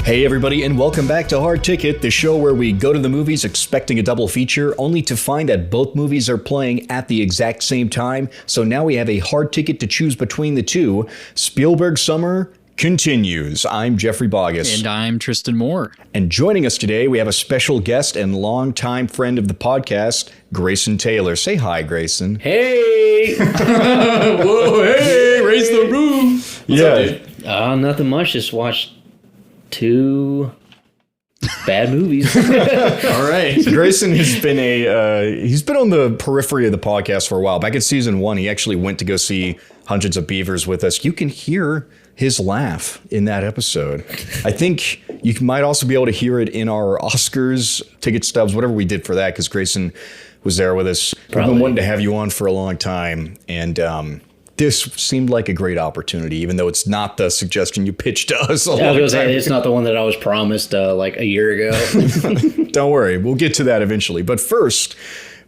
Hey everybody, and welcome back to Hard Ticket, the show where we go to the movies expecting a double feature, only to find that both movies are playing at the exact same time. So now we have a hard ticket to choose between the two. Spielberg Summer continues. I'm Jeffrey Boggess. And I'm Tristan Moore. And joining us today, we have a special guest and longtime friend of the podcast, Grayson Taylor. Say hi, Grayson. Hey! Whoa, hey, raise the roof. What's up, dude? Nothing much. Just watched 2 bad movies. All right. So Grayson has been he's been on the periphery of the podcast for a while. Back in season 1, he actually went to go see Hundreds of Beavers with us. You can hear his laugh in that episode. I think you might also be able to hear it in our Oscars ticket stubs, whatever we did for that, because Grayson was there with us. Probably. We've been wanting to have you on for a long time, and this seemed like a great opportunity, even though it's not the suggestion you pitched to us. It's not the one that I was promised like a year ago. Don't worry, we'll get to that eventually. But first,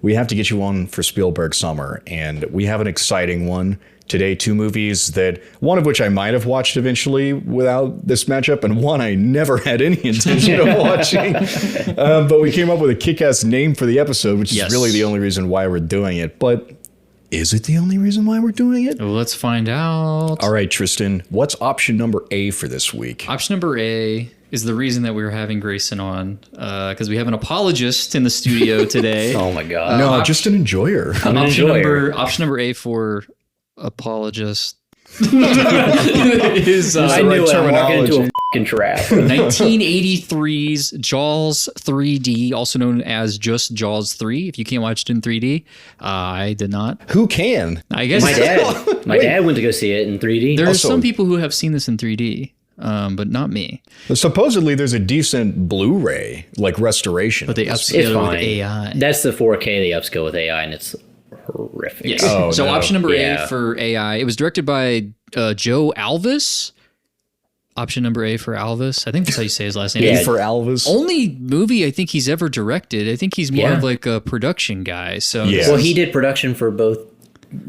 we have to get you on for Spielberg Summer, and we have an exciting one today. 2 movies that, one of which I might have watched eventually without this matchup, and one I never had any intention of watching. But we came up with a kick-ass name for the episode, which is really the only reason why we're doing it. But is it the only reason why we're doing it? Well, let's find out. All right, Tristan, what's option number A for this week? Option number A is the reason that we were having Grayson on, because we have an apologist in the studio today. Oh my God. No, just an enjoyer. Option number A for apologist is I knew it. I'm walking into a fucking trap. 1983's Jaws 3D, also known as just Jaws 3. If you can't watch it in 3D, I did not. Who can? I guess My dad went to go see it in 3D. There are some people who have seen this in 3D. But not me. Supposedly there's a decent Blu-ray, like restoration. But they upscale it with AI. That's the 4K they upscale with AI, and it's horrific. Yes. So option number A for AI. It was directed by Joe Alvis. Option number A for Alvis. I think that's how you say his last name. A for Alvis. Only movie I think he's ever directed. I think he's more of like a production guy. So well, he did production for both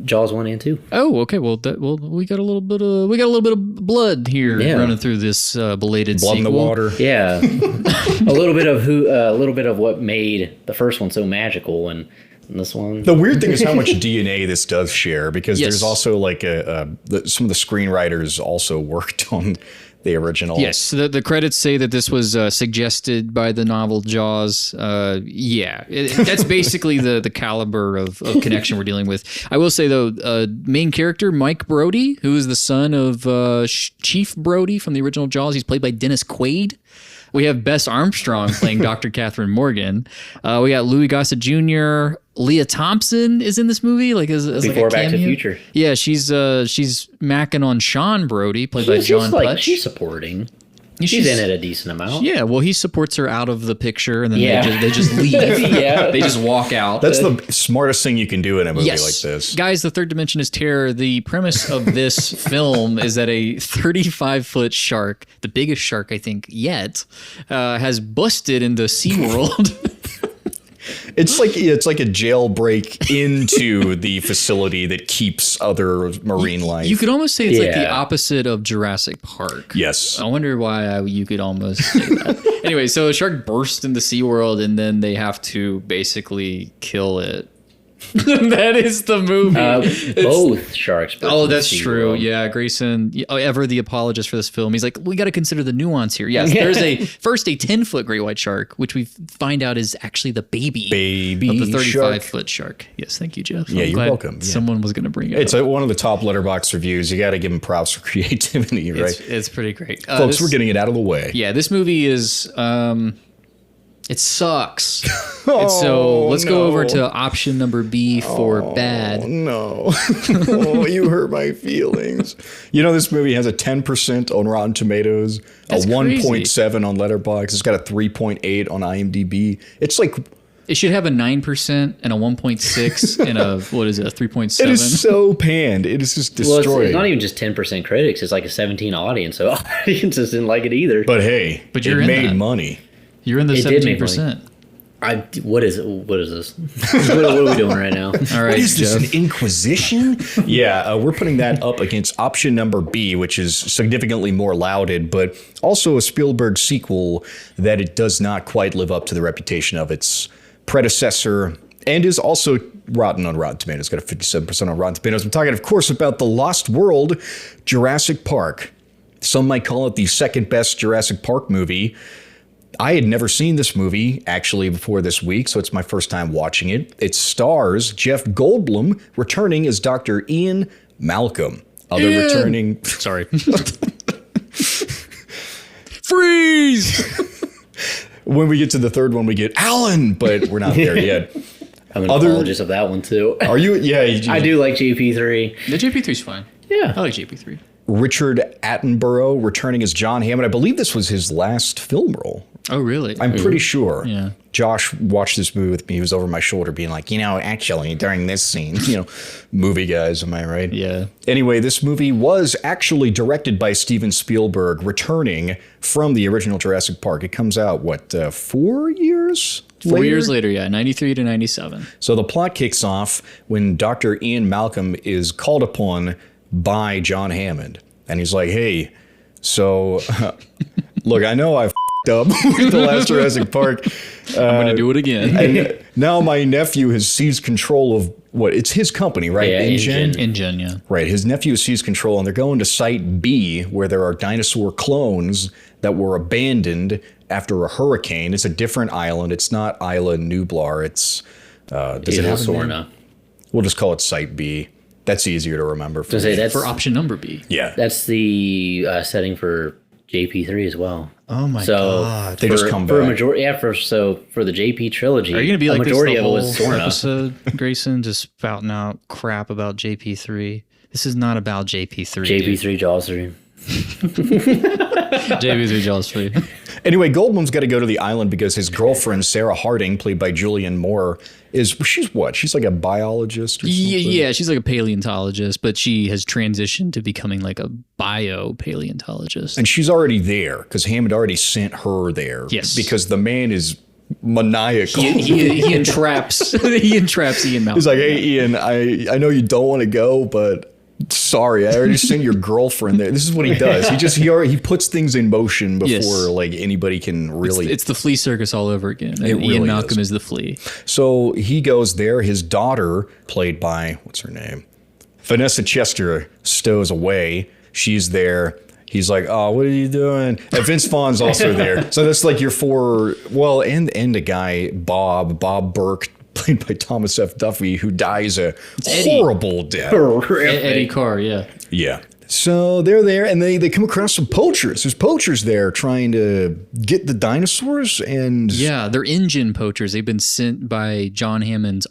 Jaws 1 and 2. Oh, okay. Well, we got a little bit of blood here running through this belated blood sequel. in the water. Yeah, a little bit of what made the first one so magical, and this one. The weird thing is how much DNA this does share, because there's also like some of the screenwriters also worked on the original. Yes, the credits say that this was suggested by the novel Jaws. That's basically the caliber of connection we're dealing with. I will say, though, main character Mike Brody, who is the son of Chief Brody from the original Jaws. He's played by Dennis Quaid. We have Bess Armstrong playing Dr. Catherine Morgan. We got Louis Gossett Jr. Leah Thompson is in this movie, as before like a Back to the cameo. Future. Yeah, she's macking on Sean Brody, played by John Putch. She's supporting. She's in it a decent amount. Yeah, well, he supports her out of the picture, and then they just leave. They just walk out. That's the smartest thing you can do in a movie like this. Guys, the third dimension is terror. The premise of this film is that a 35-foot shark, the biggest shark I think yet, has busted into SeaWorld. It's like a jailbreak into the facility that keeps other marine life. You could almost say it's like the opposite of Jurassic Park. Yes. I wonder why you could almost say that. Anyway, so a shark bursts into SeaWorld, and then they have to basically kill it. That is the movie. Both sharks. That's true. Yeah, Grayson, ever the apologist for this film, he's like, we got to consider the nuance here. Yes, there's a 10-foot great white shark, which we find out is actually the baby of the 35-foot shark. Yes, thank you, Jeff. Yeah, you're welcome. Someone was going to bring it. It's one of the top Letterboxd reviews. You got to give him props for creativity, right? It's pretty great, folks. We're getting it out of the way. Yeah, this movie is. It sucks. And so let's go over to option number B for bad. No. You hurt my feelings. This movie has a 10% on Rotten Tomatoes, That's a 1.7 on Letterboxd. It's got a 3.8 on IMDb. It's like... It should have a 9% and a 1.6 and a 3.7. It is so panned. It is just destroyed. Well, it's not even just 10% critics. It's like a 17 audience, so audiences didn't like it either. But hey, it made money. You're in the 17%. What is it? What is this? What are we doing right now? All right, What is this, Jeff. an inquisition? Yeah, we're putting that up against option number B, which is significantly more lauded, but also a Spielberg sequel that it does not quite live up to the reputation of its predecessor and is also rotten on Rotten Tomatoes. Got a 57% on Rotten Tomatoes. I'm talking, of course, about The Lost World, Jurassic Park. Some might call it the second best Jurassic Park movie. I had never seen this movie, actually, before this week, so it's my first time watching it. It stars Jeff Goldblum returning as Dr. Ian Malcolm. Other returning... Sorry. Freeze! When we get to the third one, we get Alan, but we're not there yet. I'm an apologist of that one, too. Are you? Yeah. I do like JP3. The JP3's fine. Yeah. I like JP3. Richard Attenborough returning as John Hammond. I believe this was his last film role. Oh, really? I'm pretty sure. Yeah. Josh watched this movie with me. He was over my shoulder being like, actually, during this scene, movie guys, am I right? Yeah. Anyway, this movie was actually directed by Steven Spielberg, returning from the original Jurassic Park. It comes out, 4 years? 4 years later, yeah, 93 to 97. So the plot kicks off when Dr. Ian Malcolm is called upon by John Hammond. And he's like, hey, so look, I know I f***ed up with the last Jurassic Park. I'm going to do it again. And now my nephew has seized control of it's his company, right? Yeah, InGen, yeah. Right. His nephew has seized control, and they're going to Site B, where there are dinosaur clones that were abandoned after a hurricane. It's a different island. It's not Isla Nublar. It's, does it have a name? Sorna. We'll just call it Site B. That's easier to remember. To say that's For option number B. Yeah. That's the setting for JP3 as well. Oh my So god. They just come for a back. majority. Yeah, for the JP trilogy. Are you going to be like majority this the of it whole was Sorna. episode, Grayson, just spouting out crap about JP3? This is not about JP3. JP3 Jaws 3. JP3 Jaws 3. Anyway, Goldblum's got to go to the island because his girlfriend, Sarah Harding, played by Julianne Moore, she's what? She's like a biologist or something? Yeah, she's like a paleontologist, but she has transitioned to becoming like a bio-paleontologist. And she's already there because Hammond already sent her there. Yes. Because the man is maniacal. He entraps Ian Malcolm. He's like, hey, Ian, I know you don't want to go, but sorry, I already sent your girlfriend there. This is what he does. He puts things in motion before Yes. like anybody can really. It's the flea circus all over again. And really Ian Malcolm is. is the flea. So he goes there. His daughter, played by, what's her name? Vanessa Chester, stows away. She's there. He's like, oh, what are you doing? And Vince Vaughn's also there. So that's like your four, and a guy, Bob Burke, played by Thomas F. Duffy, who dies a horrible death. Eddie Carr, yeah. Yeah. So they're there, and they come across some poachers. There's poachers there trying to get the dinosaurs, and Yeah, they're InGen poachers. They've been sent by John Hammond's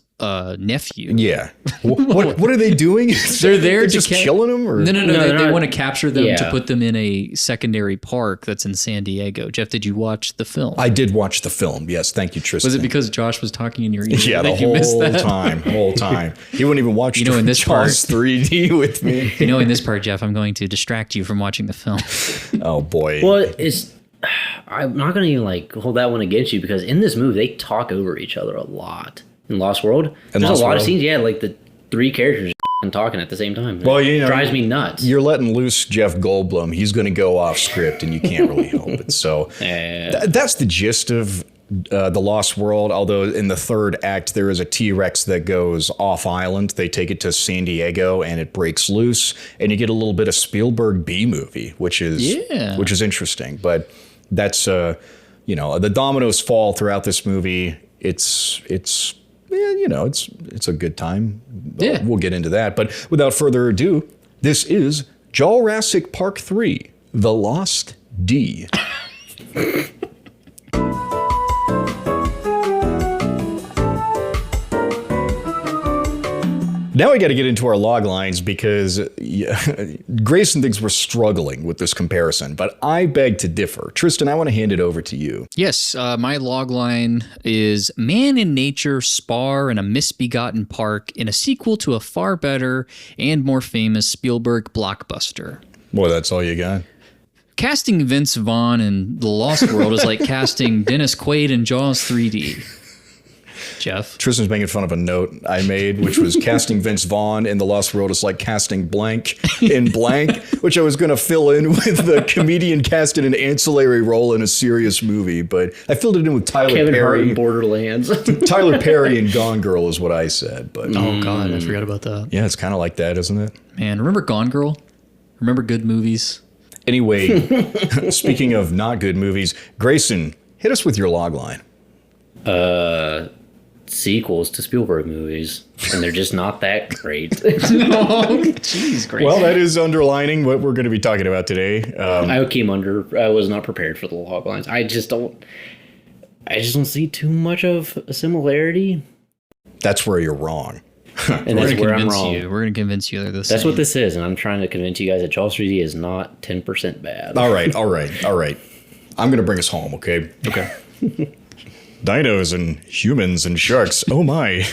nephew. yeah. What are they doing? They're there to just killing them, or No, they're they not. want to capture them to Yeah. put them in a secondary park that's in San Diego. Jeff, did you watch the film? I did watch the film. Yes, thank you, Tristan. Was it because Josh was talking in your ear? Yeah, the that you missed whole that? time. He wouldn't even watch in this Jaws 3D with me. In this part, Jeff, I'm going to distract you from watching the film. Oh boy. Well, I'm not going to even hold that one against you because in this movie they talk over each other a lot. In Lost World, there's Lost a lot World? of scenes. Yeah, like the three characters talking at the same time. Well, It drives me nuts. You're letting loose Jeff Goldblum. He's going to go off script, and you can't really help it. So that's the gist of The Lost World. Although in the third act, there is a T-Rex that goes off island. They take it to San Diego, and it breaks loose, and you get a little bit of Spielberg B movie, which is interesting. But that's the dominoes fall throughout this movie. It's a good time. Yeah. We'll get into that. But without further ado, this is Jawrassic Park 3, The Lost D. Now we got to get into our log lines because Grayson thinks we're struggling with this comparison, but I beg to differ. Tristan, I want to hand it over to you. Yes, my log line is man and nature spar in a misbegotten park in a sequel to a far better and more famous Spielberg blockbuster. Boy, that's all you got? Casting Vince Vaughn in The Lost World is like casting Dennis Quaid in Jaws 3D. Jeff. Tristan's making fun of a note I made, which was casting Vince Vaughn in The Lost World is like casting blank in blank, which I was going to fill in with the comedian cast in an ancillary role in a serious movie, but I filled it in with Tyler Kevin Hart Perry. in Borderlands. Tyler Perry and Gone Girl is what I said, but Oh God, I forgot about that. yeah, it's kind of like that, isn't it? Man, remember Gone Girl? Remember good movies? Anyway, speaking of not good movies, Grayson, hit us with your log line. Sequels to Spielberg movies, and they're just not that great. Oh, jeez, great. Well, that is underlining what we're going to be talking about today. I was not prepared for the log lines. I just don't see too much of a similarity. That's where you're wrong. And that's where I'm wrong. We're going to convince you they're the same. That's what this is, and I'm trying to convince you guys that Jaws 3D is not 10% bad. All right. I'm going to bring us home, okay? Okay. Dinos and humans and sharks. Oh my.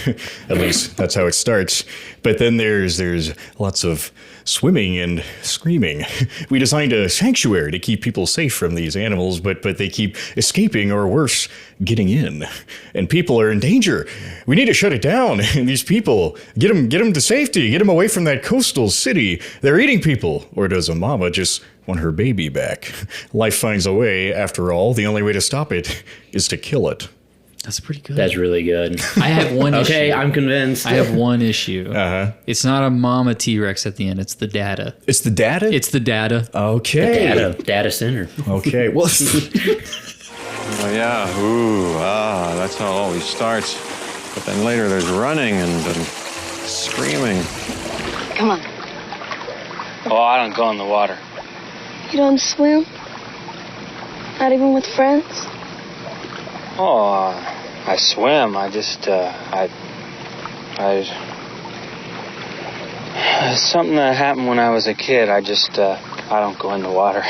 At least that's how it starts. But then there's lots of swimming and screaming. We designed a sanctuary to keep people safe from these animals, but they keep escaping or worse, getting in. And people are in danger. We need to shut it down. And these people, get them to safety. Get them away from that coastal city. They're eating people. Or does a mama just want her baby back? Life finds a way, after all. The only way to stop it is to kill it. That's pretty good. That's really good. I have one issue. Okay, I'm convinced. I have one issue. Uh-huh. It's not a mama T-Rex at the end. It's the data. It's the data? It's the data. Okay. Data center. Okay. Well, Oh, yeah. Ooh, that's how it always starts. But then later there's running and screaming. Come on. Oh, I don't go in the water. You don't swim? Not even with friends? Oh, I swim. I just, something that happened when I was a kid. I don't go in the water.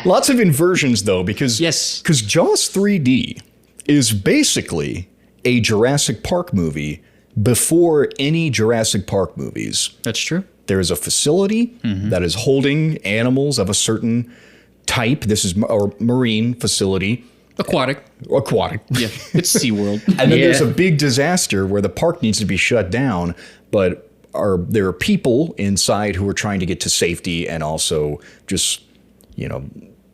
lots of inversions, though, because Yes. Jaws 3D is basically a Jurassic Park movie before any Jurassic Park movies. That's true. There is a facility that is holding animals of a certain type. This is a marine facility. Aquatic. Yeah. It's SeaWorld. And then Yeah. there's a big disaster where the park needs to be shut down, but there are people inside who are trying to get to safety and also just,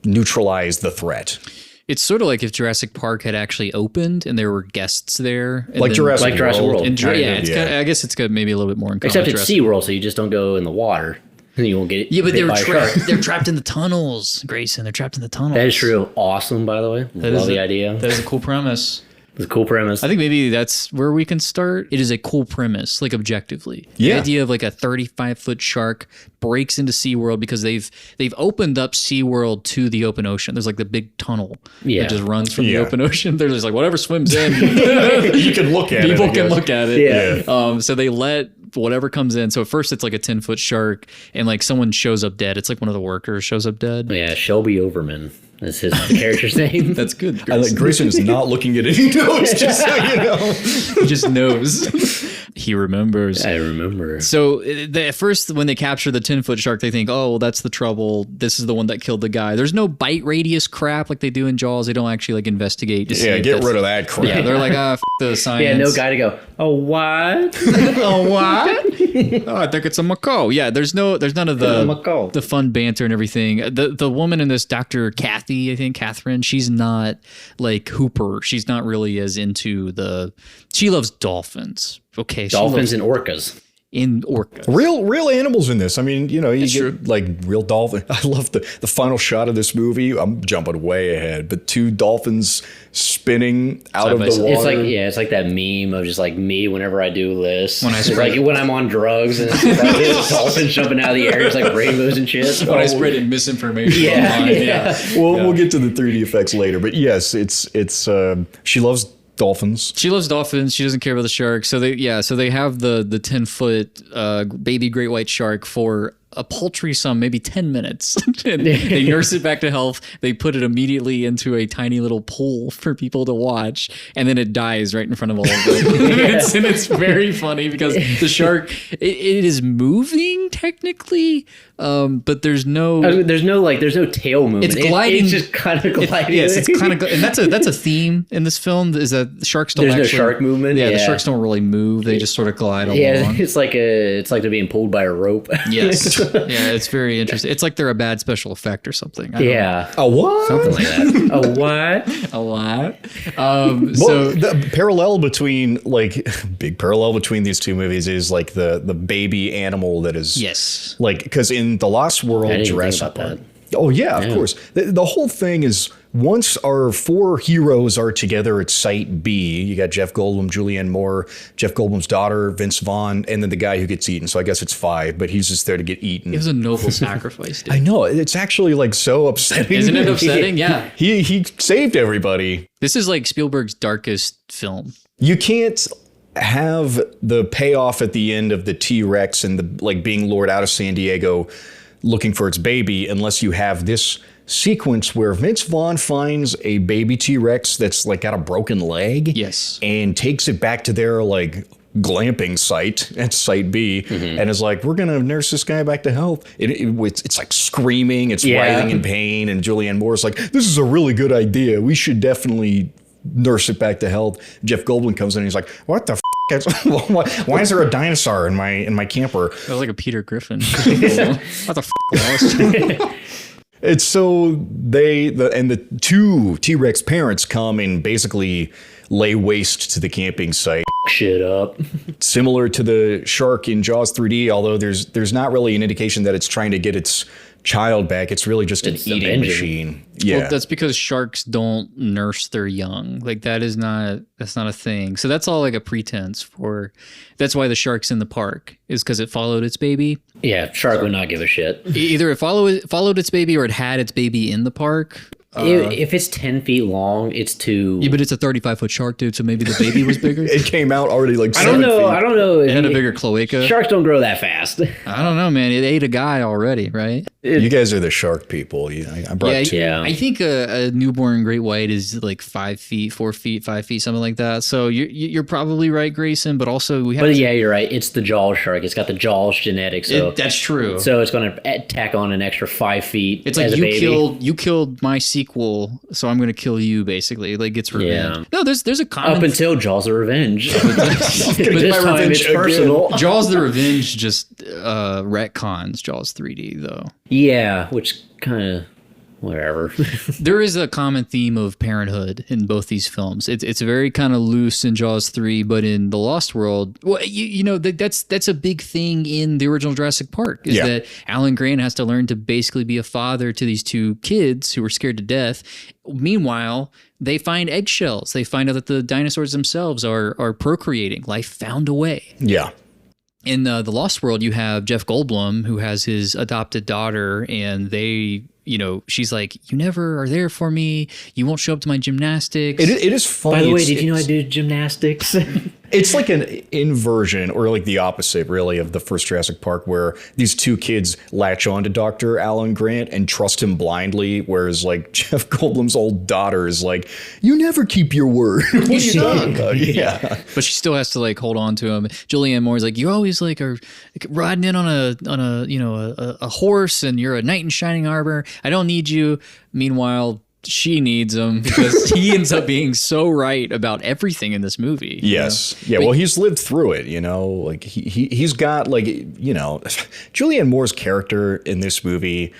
neutralize the threat. It's sort of like if Jurassic Park had actually opened and there were guests there. And Like Jurassic World. And Kind yeah, of, it's Kinda, I guess it's got maybe a little bit more in common. Except with it's Jurassic. SeaWorld, so you just don't go in the water. And you won't get Yeah, but bit by a shark. they're trapped in the tunnels, Grayson. They're trapped in the tunnels. That is true. Awesome, by the way. That Love is the a- idea. That is a cool premise. It's a cool premise. I think maybe that's where we can start. It is a cool premise, like objectively. Yeah. The idea of like a 35-foot shark breaks into SeaWorld because they've opened up SeaWorld to the open ocean. There's like the big tunnel Yeah. that just runs from the Yeah. open ocean. They're just like, whatever swims in, You can look at it. people I can guess. look at it. Yeah. So they let whatever comes in. So at first it's like a 10-foot shark and like someone shows up dead. It's like one of the workers shows up dead. Yeah, Shelby Overman is his character's name. That's good. I like Grayson is not looking at any notes, just so you know. He just knows. He remembers. I remember. So at first, when they capture the 10-foot shark, they think, oh, well, that's the trouble. This is the one that killed the guy. There's no bite radius crap like they do in Jaws. They don't actually like investigate. To see Yeah, if get that's- rid of that crap. Yeah, they're like, f the science. Yeah, no guy to go, oh, what? Oh, what? Oh, I think it's a macaw. Yeah, there's none of A macaw. the fun banter and everything. The woman in this, Dr. Kathy, I think, Catherine, she's not like Hooper. She's not really as into she loves dolphins. Okay. Dolphins and orcas. in orcas. Real animals in this. I mean, you It's get true. like real dolphin. I love the final shot of this movie. I'm jumping way ahead, but two dolphins spinning out Side of by the side. water. It's like that meme of just like me whenever I do lists. When I It's spread- like when I'm on drugs and it's like this dolphin jumping out of the air, it's like rainbows and shit. When I spread in misinformation Yeah, online. yeah. We'll get to the 3D effects later, but yes, it's she loves dolphins. She loves dolphins. She doesn't care about the sharks. So they have the 10-foot baby great white shark for a paltry sum, maybe 10 minutes. And they nurse it back to health. They put it immediately into a tiny little pool for people to watch, and then it dies right in front of all of them. And it's very funny because the shark, it is moving technically, but there's no tail movement. It's gliding. It's just kind of gliding. Yes, it's kind of, and that's a theme in this film, is that the sharks don't There's actually, no shark movement. Yeah, the sharks don't really move. They just sort of glide along. Yeah, it's like they're being pulled by a rope. Yes. Yeah, it's very interesting. It's like they're a bad special effect or something. I don't know. A what? Something like that. A what? A lot. Well, the parallel between big parallel between these two movies is like the baby animal that is because in The Lost World, Jurassic Park. Oh yeah, of course. The whole thing is once our 4 heroes are together at Site B, you got Jeff Goldblum, Julianne Moore, Jeff Goldblum's daughter, Vince Vaughn, and then the guy who gets eaten. So I guess it's 5, but he's just there to get eaten. It was a noble sacrifice, dude. I know. It's actually so upsetting. Isn't it upsetting? Yeah. He saved everybody. This is like Spielberg's darkest film. You can't have the payoff at the end of the T-Rex and the being lured out of San Diego looking for its baby unless you have this sequence where Vince Vaughn finds a baby T-Rex that's got a broken leg. Yes. And takes it back to their glamping site at Site B and is like, we're going to nurse this guy back to health. It's screaming, it's writhing in pain. And Julianne Moore's like, this is a really good idea. We should definitely nurse it back to health. Jeff Goldblum comes in and he's like, what the why is there a dinosaur in my camper? That was like a Peter Griffin. What the Wallace? It's so the 2 T-Rex parents come and basically lay waste to the camping site. Shit up. Similar to the shark in Jaws 3D, although there's not really an indication that it's trying to get its child back. It's really just an eating machine. Yeah. Well, that's because sharks don't nurse their young. That's not a thing. So that's all a pretense for. That's why the shark's in the park, is because it followed its baby. Yeah, shark would not give a shit. Either it followed its baby or it had its baby in the park. If it's 10 feet long, it's too. Yeah, but it's a 35-foot shark, dude. So maybe the baby was bigger. It came out already 7 feet. I don't know. It had a bigger cloaca. Sharks don't grow that fast. I don't know, man. It ate a guy already, right? You guys are the shark people. I brought 2. I think a newborn great white is 5 feet, 4 feet, 5 feet, something like that. So you're probably right, Grayson. But also we have. But yeah, you're right. It's the Jaws shark. It's got the Jaws genetics. So that's true. So it's going to tack on an extra 5 feet. It's like you killed my sequel, so I'm going to kill you. Basically, gets revenge. Yeah. No, there's a common up until Jaws the Revenge. But this time it's personal. Jaws the Revenge just retcons Jaws 3D though. Yeah, which kind of whatever. There is a common theme of parenthood in both these films. It's very kind of loose in Jaws 3, but in The Lost World, well, that's a big thing in the original Jurassic Park, is that Alan Grant has to learn to basically be a father to these 2 kids who are scared to death. Meanwhile, they find eggshells. They find out that the dinosaurs themselves are procreating. Life found a way. Yeah. In The Lost World, you have Jeff Goldblum, who has his adopted daughter, and she's like, you never are there for me. You won't show up to my gymnastics. It is funny. By the way, did you know I do gymnastics? It's like an inversion, or the opposite, really, of the first Jurassic Park, where these 2 kids latch on to Dr. Alan Grant and trust him blindly, whereas Jeff Goldblum's old daughter is like, you never keep your word. What are you talking about? Yeah. But she still has to hold on to him. Julianne Moore's like, you always are riding in on a horse, and you're a knight in shining armor. I don't need you. Meanwhile, she needs him because he ends up being so right about everything in this movie. Yes. Yeah. Well, he's lived through it, he's got Julianne Moore's character in this movie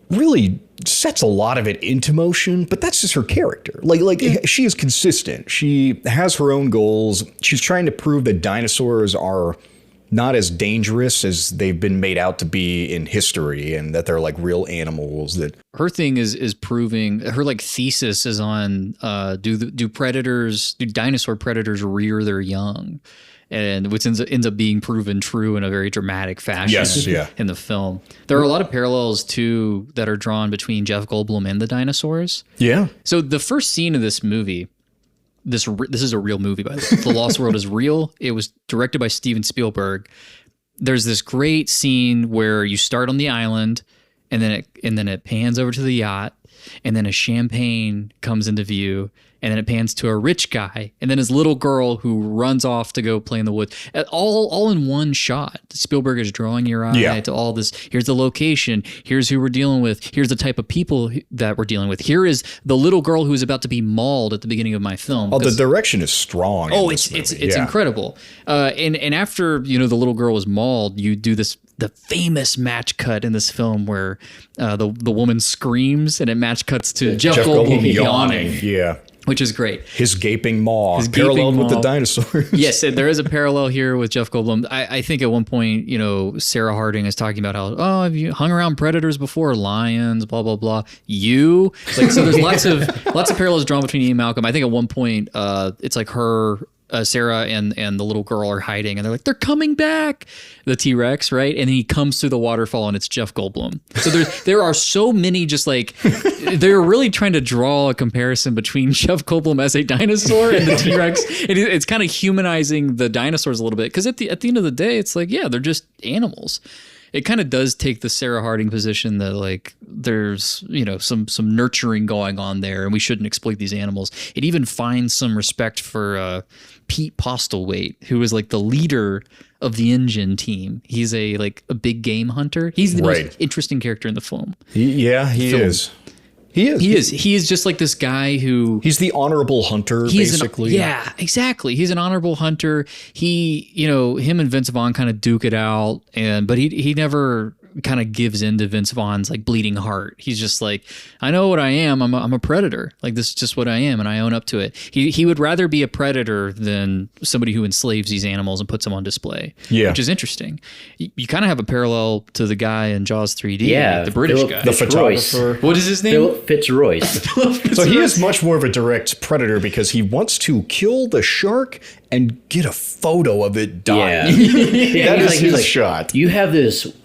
really sets a lot of it into motion, but that's just her character. She is consistent. She has her own goals. She's trying to prove that dinosaurs are not as dangerous as they've been made out to be in history, and that they're real animals. That her thing is proving, her thesis is on do dinosaur predators rear their young, and which ends up being proven true in a very dramatic fashion in the film. There are a lot of parallels too that are drawn between Jeff Goldblum and the dinosaurs. Yeah. So the first scene of this movie, this is a real movie, by the way. The Lost World is real. It was directed by Steven Spielberg. there's this great scene where you start on the island, and then it pans over to the yacht, and then a champagne comes into view, and then it pans to a rich guy, and then his little girl who runs off to go play in the woods. All in one shot. Spielberg is drawing your eye to all this. Here's the location. Here's who we're dealing with. Here's the type of people that we're dealing with. Here is the little girl who is about to be mauled at the beginning of my film. Oh, the direction is strong. Oh, it's incredible. And after the little girl is mauled, you do the famous match cut in this film where the woman screams and it match cuts to Jeff Goldblum yawning. Yeah. Which is great. His gaping maw, paralleled with the dinosaurs. Yes, there is a parallel here with Jeff Goldblum. I think at one point, Sarah Harding is talking about how, have you hung around predators before? Lions, blah, blah, blah. So there's lots of parallels drawn between Ian Malcolm. I think at one point, it's like her... Sarah and the little girl are hiding, and they're like, they're coming back, the T-Rex, right? And he comes through the waterfall, and it's Jeff Goldblum. So there are so many, just like, they're really trying to draw a comparison between Jeff Goldblum as a dinosaur and the T-Rex. And it's kind of humanizing the dinosaurs a little bit, because at the end of the day, it's like, yeah, they're just animals. It kind of does take the Sarah Harding position that like there's some nurturing going on there, and we shouldn't exploit these animals. It even finds some respect for Pete Postlewaite, who is like the leader of the engine team. He's a big game hunter. He's the most interesting character in the film. He is. He is just like this guy who... He's the honorable hunter, basically. Yeah, exactly. He's an honorable hunter. Him and Vince Vaughn kind of duke it out, but he never kind of gives in to Vince Vaughn's like bleeding heart. He's just like, I know what I am. I'm a predator. Like, this is just what I am, and I own up to it. He would rather be a predator than somebody who enslaves these animals and puts them on display. Yeah, which is interesting. You kind of have a parallel to the guy in Jaws 3D. Yeah, the British guy, the photographer. What is his name? Philip Fitzroyce. So he is much more of a direct predator because he wants to kill the shark and get a photo of it dying. Yeah. That is his shot. You have this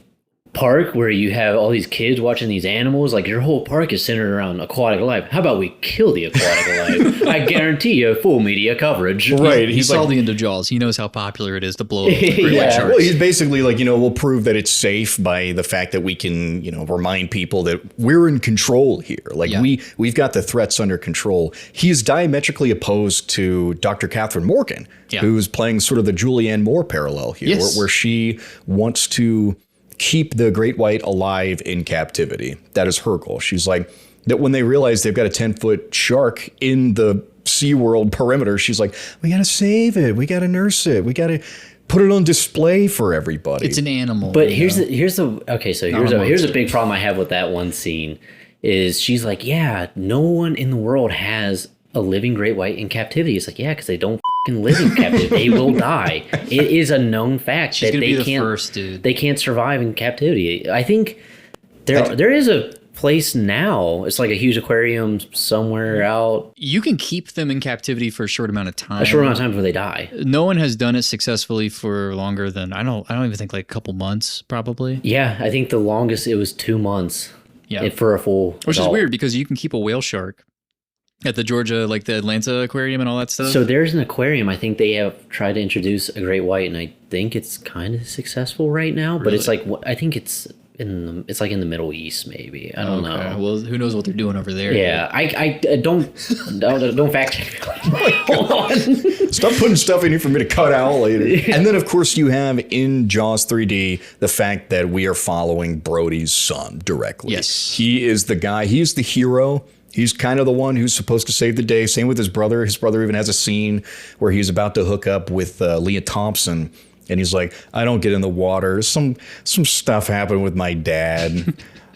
park where you have all these kids watching these animals. Like, your whole park is centered around aquatic life. How about we kill the aquatic life? I guarantee you full media coverage. Right. He saw the end of Jaws. He knows how popular it is to blow up the great white sharks. Well, he's basically like, we'll prove that it's safe by the fact that we can, remind people that we're in control here. Like, we've got the threats under control. He's diametrically opposed to Dr. Catherine Morgan, who's playing sort of the Julianne Moore parallel here, where she wants to keep the great white alive in captivity. That is her goal. She's like, that when they realize they've got a 10-foot shark in the SeaWorld perimeter, she's like, we got to save it. We got to nurse it. We got to put it on display for everybody. It's an animal. But here's a big problem I have with that one scene is she's like, yeah, no one in the world has a living great white in captivity. It's like, yeah, because they don't live in captivity. They will die. It is a known fact that they can't survive in captivity. I think there is a place now. It's like a huge aquarium somewhere out. You can keep them in captivity for a short amount of time. A short amount of time before they die. No one has done it successfully for longer than I don't even think like a couple months probably. Yeah, I think the longest it was 2 months. Yeah, for a full. Which is weird because you can keep a whale shark at the Georgia, like the Atlanta aquarium and all that stuff. So there's an aquarium. I think they have tried to introduce a great white, and I think it's kind of successable right now. But it's like, I think it's in the Middle East, maybe. I don't know. Well, who knows what they're doing over there? Yeah, I don't fact check. Hold on. Stop putting stuff in here for me to cut out later. And then, of course, you have in Jaws 3D the fact that we are following Brody's son directly. Yes, he is the guy. He's the hero. He's kind of the one who's supposed to save the day. Same with his brother. His brother even has a scene where he's about to hook up with Leah Thompson. And he's like, I don't get in the water. Some stuff happened with my dad.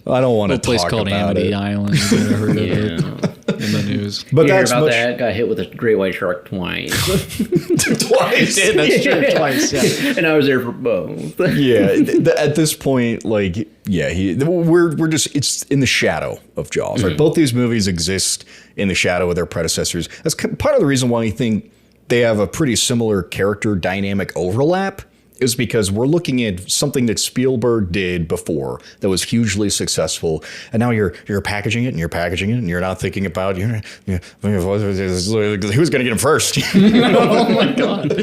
I don't want to talk about it. A place called Amity Island. You never heard of it in the news. But that's about that. Got hit with a great white shark twice. Twice. That's true. Twice. Yeah. And I was there for both. Yeah. At this point, like, we're just, it's in the shadow of Jaws. Right? Both these movies exist in the shadow of their predecessors. That's part of the reason why I think they have a pretty similar character dynamic overlap. Is because we're looking at something that Spielberg did before that was hugely successful, and now you're packaging it and you're packaging it, and you're not thinking about who's going to get him first. Oh my god!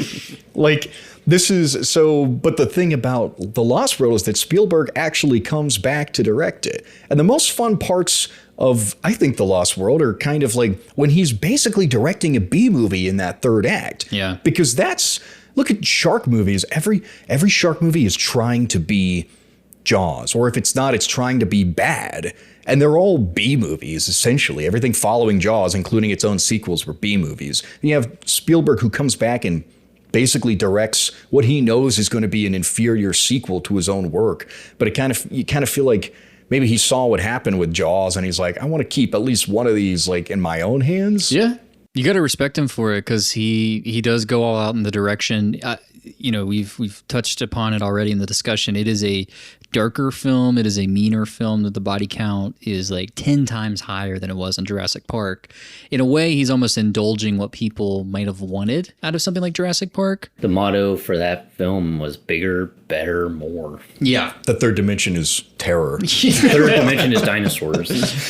Like This is so, but the thing about The Lost World is that Spielberg actually comes back to direct it. And the most fun parts of, I think, The Lost World are kind of like when he's basically directing a B movie in that third act. Yeah. Because look at shark movies. Every shark movie is trying to be Jaws, or if it's not, it's trying to be bad. And they're all B movies, essentially. Everything following Jaws, including its own sequels, were B movies. And you have Spielberg who comes back and basically directs what he knows is going to be an inferior sequel to his own work. But you kind of feel like maybe he saw what happened with Jaws and he's like, I want to keep at least one of these like in my own hands. Yeah. You got to respect him for it because he does go all out in the direction. We've touched upon it already in the discussion. It is a darker film. It is a meaner film. That the body count is like 10 times higher than it was in Jurassic Park. In a way, he's almost indulging what people might have wanted out of something like Jurassic Park. The motto for that film was bigger, better, more. Yeah. The third dimension is terror. Third dimension is dinosaurs.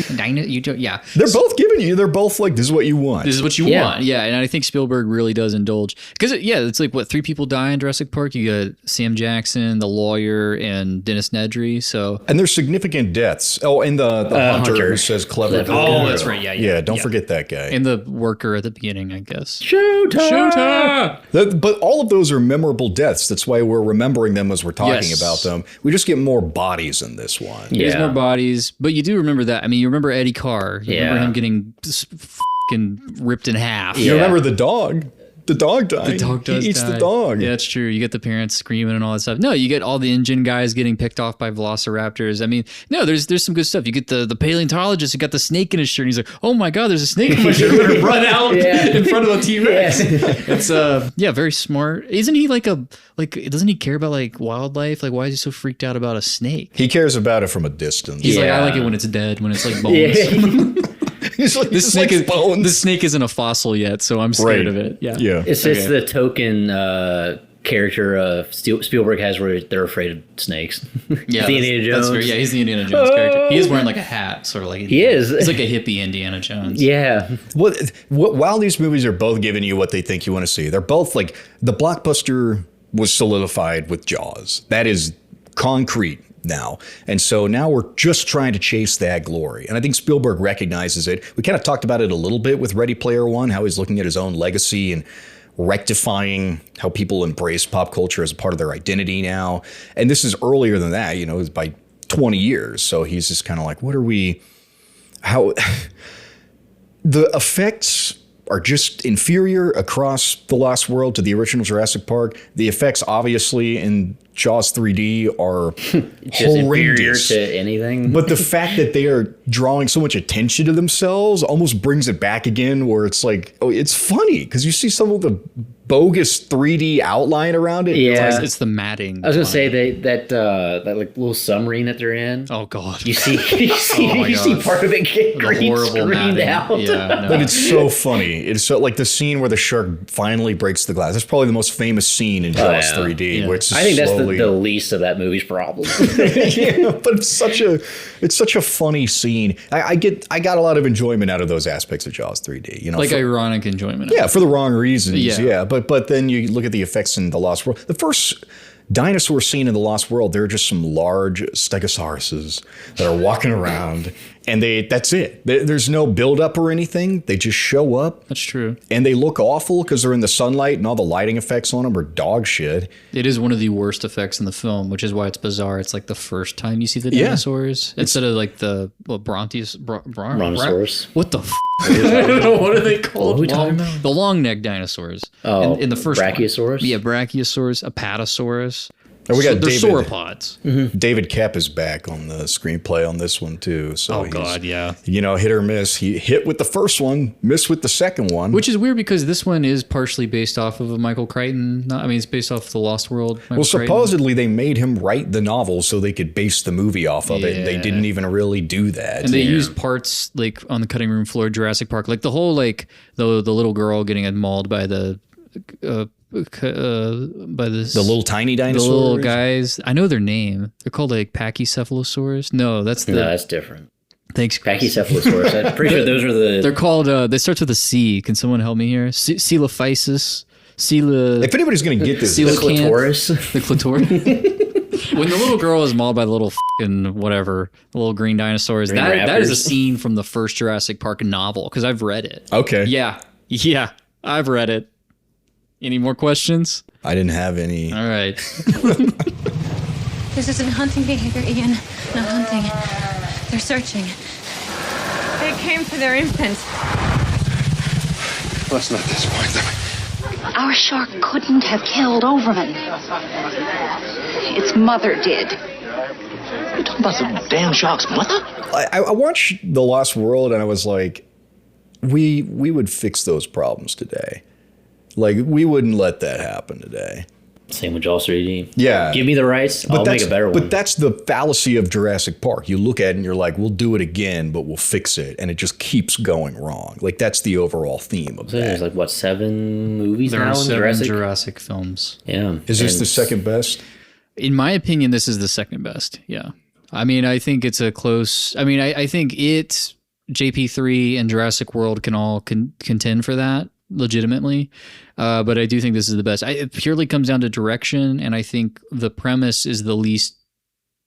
Yeah. They're both giving you, they're both like, this is what you want. This is what you want. Yeah. And I think Spielberg really does indulge. Because, it's like, what, 3 people die in Jurassic Park? You got Sam Jackson, the lawyer, and Dennis Nedry. So, and there's significant deaths. Oh, and the hunter who says clever. Oh, that's right. Yeah, don't forget that guy. And the worker at the beginning, I guess. Showtime! But all of those are memorable deaths. That's why we're remembering them as we're talking about them. We just get more bodies in this one. There's more bodies, but you do remember that. I mean, you remember Eddie Carr. You remember him getting fucking ripped in half. You remember the dog? The dog died. The dog does He eats die. the dog. Yeah, that's true. You get the parents screaming and all that stuff. No, you get all the engine guys getting picked off by velociraptors. I mean, no, there's some good stuff. You get the paleontologist who got the snake in his shirt. And he's like, oh my God, there's a snake in my shirt. I'm gonna run out in front of a T-Rex. It's very smart. Isn't he doesn't he care about like wildlife? Like, why is he so freaked out about a snake? He cares about it from a distance. He's like, I like it when it's dead, when it's like bones. He's like, This snake isn't a fossil yet, so I'm scared of it. Yeah. It's just the token character Spielberg has where they're afraid of snakes. Yeah, the Indiana Jones. He's the Indiana Jones character. He is wearing like a hat, sort of like he is. He's like a hippie Indiana Jones. Yeah. While these movies are both giving you what they think you want to see, they're both like the blockbuster was solidified with Jaws. That is concrete now. And so now we're just trying to chase that glory. And I think Spielberg recognizes it. We kind of talked about it a little bit with Ready Player One, how he's looking at his own legacy and rectifying how people embrace pop culture as a part of their identity now. And this is earlier than that, it's by 20 years. So he's just kind of like, the effects are just inferior across The Lost World to the original Jurassic Park. The effects, obviously, in Jaws 3D are just inferior horrendous to anything. But the fact that they are drawing so much attention to themselves almost brings it back again, where it's like, oh, it's funny because you see some of the bogus 3D outline around it. Yeah, it's the matting. I was gonna say that like little submarine that they're in. Oh God, you see part of it get green screened out. Yeah, no. But it's so funny. It's so like the scene where the shark finally breaks the glass. That's probably the most famous scene in Jaws 3D. Where it's I think that's the least of that movie's problem. Yeah, but it's such a funny scene. I got a lot of enjoyment out of those aspects of Jaws 3D. Like ironic enjoyment. Yeah, for the wrong reasons. Yeah. But then you look at the effects in The Lost World. The first dinosaur scene in The Lost World, there are just some large stegosauruses that are walking around, and that's it. There's no buildup or anything. They just show up. That's true. And they look awful because they're in the sunlight, and all the lighting effects on them are dog shit. It is one of the worst effects in the film, which is why it's bizarre. It's like the first time you see the dinosaurs instead of like the brontosaurus. What the I don't know, what are they called? The long neck dinosaurs. Oh, in the first Brachiosaurus? One. Yeah, Brachiosaurus, Apatosaurus. And we got they're David, sauropods. Mm-hmm. David Koepp is back on the screenplay on this one too. So God, yeah. Hit or miss. He hit with the first one, missed with the second one. Which is weird because this one is partially based off of a Michael Crichton. It's based off The Lost World. Supposedly they made him write the novel so they could base the movie off of it. They didn't even really do that. And they used parts like on the cutting room floor of Jurassic Park, like the whole like the little girl getting mauled by the little tiny dinosaurs, the little guys. I know their name. They're called like Pachycephalosaurus. No, that's different. Thanks, Pachycephalosaurus. I'm pretty sure those are the. They're called. They start with a C. Can someone help me here? Coelophysis. If anybody's going to get this, The clitoris. The clitoris. When the little girl is mauled by the little fucking whatever, the little green dinosaurs, that is a scene from the first Jurassic Park novel, because I've read it. Okay. Yeah, I've read it. Any more questions? I didn't have any. All right. This isn't hunting behavior, Ian. Not hunting. They're searching. They came for their infant. Let's not disappoint them. Our shark couldn't have killed Overman. Its mother did. You talking about some damn shark's mother? I watched The Lost World and I was like, we would fix those problems today. Like, we wouldn't let that happen today. Same with Jaws 3D. Yeah. Give me the rights, I'll make a better one. But that's the fallacy of Jurassic Park. You look at it and you're like, we'll do it again, but we'll fix it. And it just keeps going wrong. Like, that's the overall theme of So that. there's like, what, 7 movies There now are in 7 Jurassic? Jurassic films. Yeah. Is this And the second best? In my opinion, this is the second best. Yeah. I mean, I think it's a close. I mean, I think JP3 and Jurassic World can all contend for that legitimately. But I do think this is the best. It purely comes down to direction. And I think the premise is the least,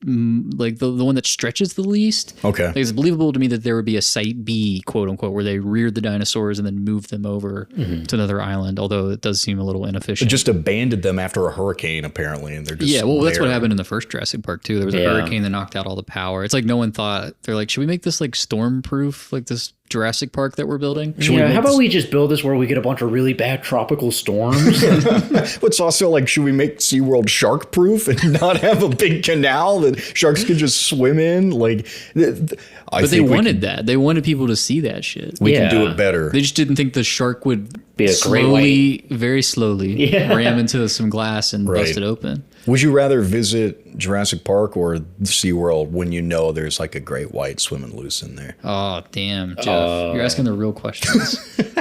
like the one that stretches the least. Okay. Like, it's believable to me that there would be a site B, quote unquote, where they reared the dinosaurs and then moved them over to another island. Although it does seem a little inefficient. Just abandoned them after a hurricane, apparently. And they're just That's what there. happened in the first Jurassic Park too. There was a hurricane that knocked out all the power. It's like no one thought, they're like, should we make this like storm proof, like this Jurassic Park that we're building? how about we just build this where we get a bunch of really bad tropical storms? It's also like, should we make SeaWorld shark proof and not have a big canal that sharks can just swim in? Like, But they wanted that. They wanted people to see that shit. We can do it better. They just didn't think the shark would Be a great white. very slowly ram into some glass and bust it open. Would you rather visit Jurassic Park or SeaWorld when you know there's like a great white swimming loose in there? Oh, damn, Jeff. You're asking the real questions.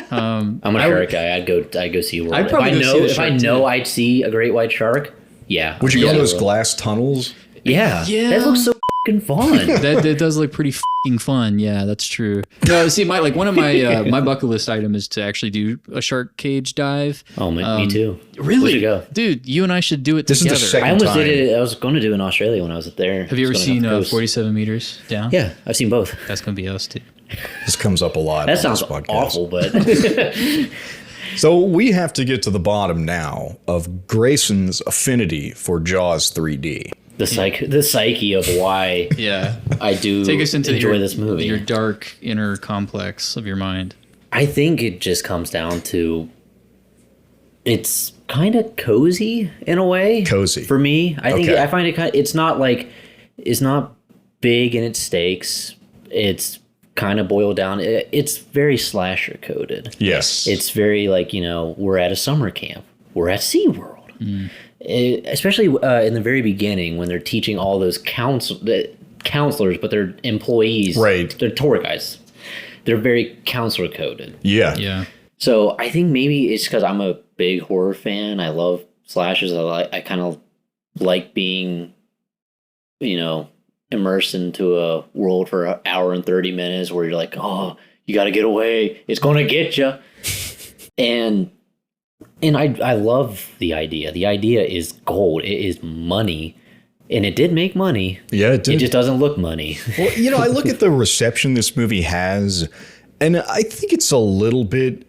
I'm a shark guy. I'd go SeaWorld. I'd probably If I know I'd see a great white shark, Would you go to those glass tunnels? Yeah. That looks so fucking fun. that does look pretty fucking fun. Yeah, that's true. No, see, one of my my bucket list item is to actually do a shark cage dive. Oh, me too. Really? We should go. Dude, you and I should do it This together. is the second I almost time. did it. I was going to do it in Australia when I was up there. Have you ever seen 47 meters down? Yeah, I've seen both. That's going to be us too. This comes up a lot. That on sounds this podcast. awful, but So we have to get to the bottom now of Grayson's affinity for Jaws 3D. the psyche of why I do Take us into enjoy this movie. your dark inner complex of your mind. I think it just comes down to it's kind of cozy in a way. Cozy. For me. I think Okay. I find it it's not big in its stakes. It's kind of boiled down. It's very slasher coded. Yes. It's very like, we're at a summer camp. We're at SeaWorld. Especially in the very beginning when they're teaching all those counselors, but they're employees. Right. They're tour guides. They're very counselor coded. Yeah. Yeah. So I think maybe it's because I'm a big horror fan. I love slashers. I kind of like being, immersed into a world for an hour and 30 minutes where you're like, oh, you got to get away. It's going to get you. And I love the idea. The idea is gold. It is money. And it did make money. Yeah, it did. It just doesn't look money. Well, I look at the reception this movie has, and I think it's a little bit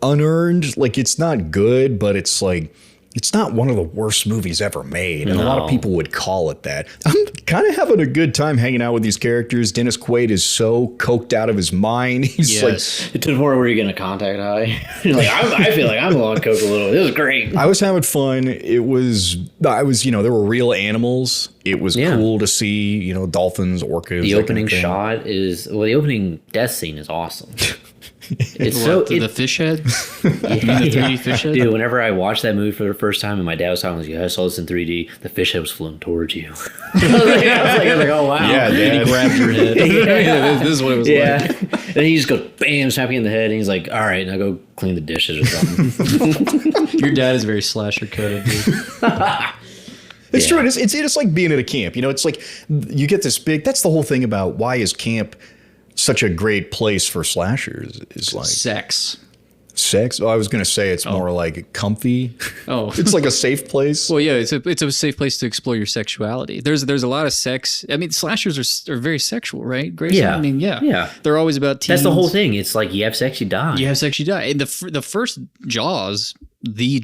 unearned. Like, it's not good, but it's like, it's not one of the worst movies ever made. And a lot of people would call it that. I'm kind of having a good time hanging out with these characters. Dennis Quaid is so coked out of his mind. He's like, To the point where you're going to contact high. You're like, I feel like I'm on coke a little. This is great. I was having fun. There were real animals. It was cool to see, dolphins, orcas. The opening shot the opening death scene is awesome. It's the fish heads? You mean the 3D fish head? Dude, whenever I watched that movie for the first time and my dad was talking, I was like, I saw this in 3D. The fish head was floating towards you. I was like, oh, wow. Yeah, And he grabbed your head. This is what it was like. And he just goes, bam, snap you in the head. And he's like, all right, now go clean the dishes or something. Your dad is very slasher coded, dude. It's true. It's like being at a camp. It's like you get this big. That's the whole thing about why is camp such a great place for slashers. Is like Sex. Sex? Oh, I was going to say it's more like comfy. Oh. It's like a safe place. Well, yeah, it's a safe place to explore your sexuality. There's a lot of sex. I mean, slashers are very sexual, right, Grayson? Yeah. I mean, Yeah. They're always about teens. That's the whole thing. It's like you have sex, you die. You have sex, you die. And the first Jaws, the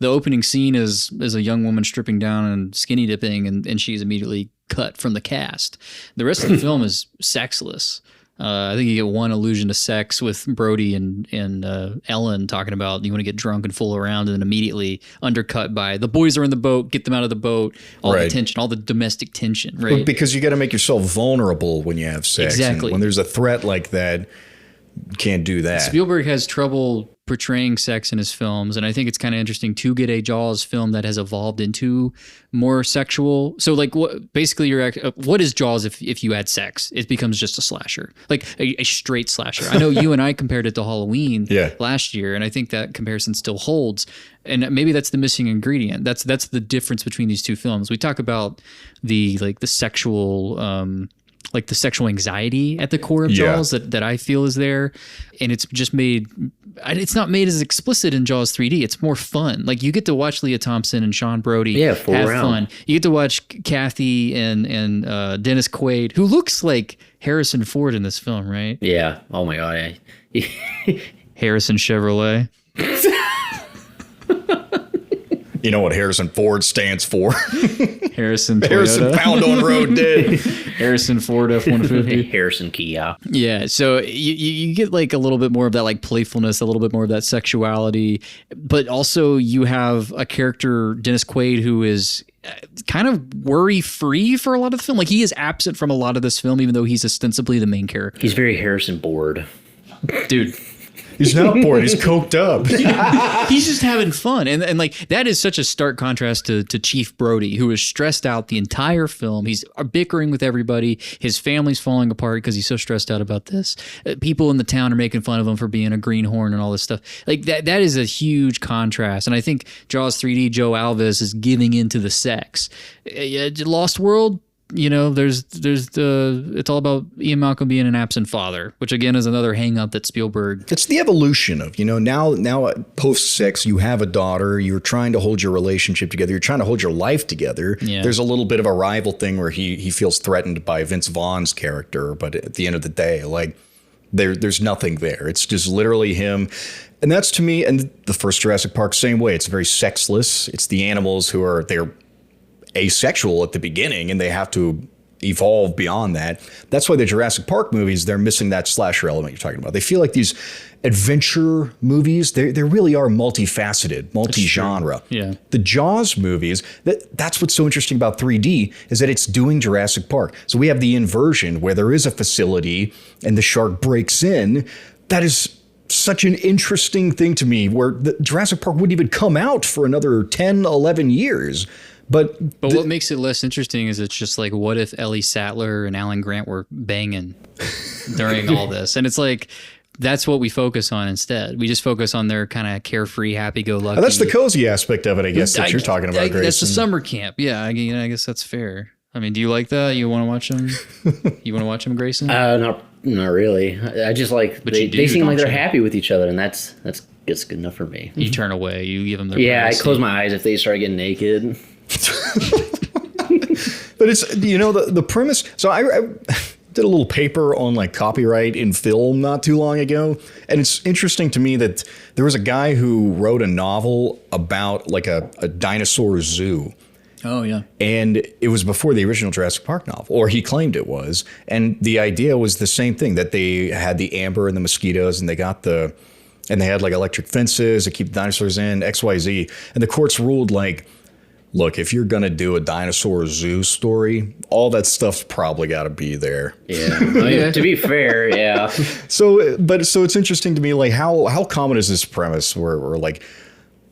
opening scene is a young woman stripping down and skinny dipping, and she's immediately cut from the cast. The rest of the film is sexless. I think you get one allusion to sex with Brody and Ellen talking about you want to get drunk and fool around, and then immediately undercut by the boys are in the boat, get them out of the boat, all the tension, all the domestic tension, right? Because you got to make yourself vulnerable when you have sex. Exactly. And when there's a threat like that, you can't do that. Spielberg has trouble portraying sex in his films, and I think it's kind of interesting to get a Jaws film that has evolved into more sexual. So, like, what is Jaws if you add sex? It becomes just a slasher, like a straight slasher. I know you and I compared it to Halloween last year, and I think that comparison still holds. And maybe that's the missing ingredient. That's the difference between these two films. We talk about the sexual. Like the sexual anxiety at the core of Jaws that I feel is there. And it's just it's not made as explicit in Jaws 3D. It's more fun. Like you get to watch Leah Thompson and Sean Brody have fun. You get to watch Kathy and Dennis Quaid, who looks like Harrison Ford in this film, right? Yeah. Oh my God. Harrison Chevrolet. You know what Harrison Ford stands for? Harrison Toyota. Harrison Pound on Road dead. Harrison Ford F-150. Harrison Kia. Yeah, so you get like a little bit more of that like playfulness, a little bit more of that sexuality, but also you have a character, Dennis Quaid, who is kind of worry-free for a lot of the film. Like he is absent from a lot of this film, even though he's ostensibly the main character. He's very Harrison bored. Dude. He's not bored. He's coked up. He's just having fun. And like that is such a stark contrast to Chief Brody, who is stressed out the entire film. He's bickering with everybody. His family's falling apart because he's so stressed out about this. People in the town are making fun of him for being a greenhorn and all this stuff. Like that is a huge contrast. And I think Jaws 3D, Joe Alves is giving into the sex. Lost World, you know, it's all about Ian Malcolm being an absent father, which again is another hang up that Spielberg. It's the evolution of, now post sex, you have a daughter, you're trying to hold your relationship together, you're trying to hold your life together. Yeah. There's a little bit of a rival thing where he feels threatened by Vince Vaughn's character, but at the end of the day, like there's nothing there. It's just literally him. And that's to me, and the first Jurassic Park, same way. It's very sexless. It's the animals they're asexual at the beginning, and they have to evolve beyond that. That's why the Jurassic Park movies, they're missing that slasher element you're talking about. They feel like these adventure movies, they really are multifaceted, multi-genre. Yeah. The Jaws movies, that's what's so interesting about 3D, is that it's doing Jurassic Park. So we have the inversion where there is a facility and the shark breaks in. That is such an interesting thing to me, where the Jurassic Park wouldn't even come out for another 10, 11 years. But what makes it less interesting is it's just like, what if Ellie Sattler and Alan Grant were banging during all this? And it's like, that's what we focus on instead. We just focus on their kind of carefree, happy-go-lucky. That's the cozy aspect of it, I guess, that you're talking about, Grayson. That's the summer camp. Yeah, I guess that's fair. I mean, do you like that? You want to watch them? You want to watch them, Grayson? Not really. I just like, they seem like they're happy with each other, and that's good enough for me. You turn away. You give them their privacy. I close my eyes if they start getting naked. But it's, the premise. So I did a little paper on like copyright in film not too long ago. And it's interesting to me that there was a guy who wrote a novel about like a dinosaur zoo. Oh, yeah. And it was before the original Jurassic Park novel, or he claimed it was. And the idea was the same thing, that they had the amber and the mosquitoes, and they had like electric fences to keep the dinosaurs in, XYZ. And the courts ruled like, look, if you're going to do a dinosaur zoo story, all that stuff's probably got to be there. Yeah. To be fair, yeah. So it's interesting to me, like how common is this premise where like,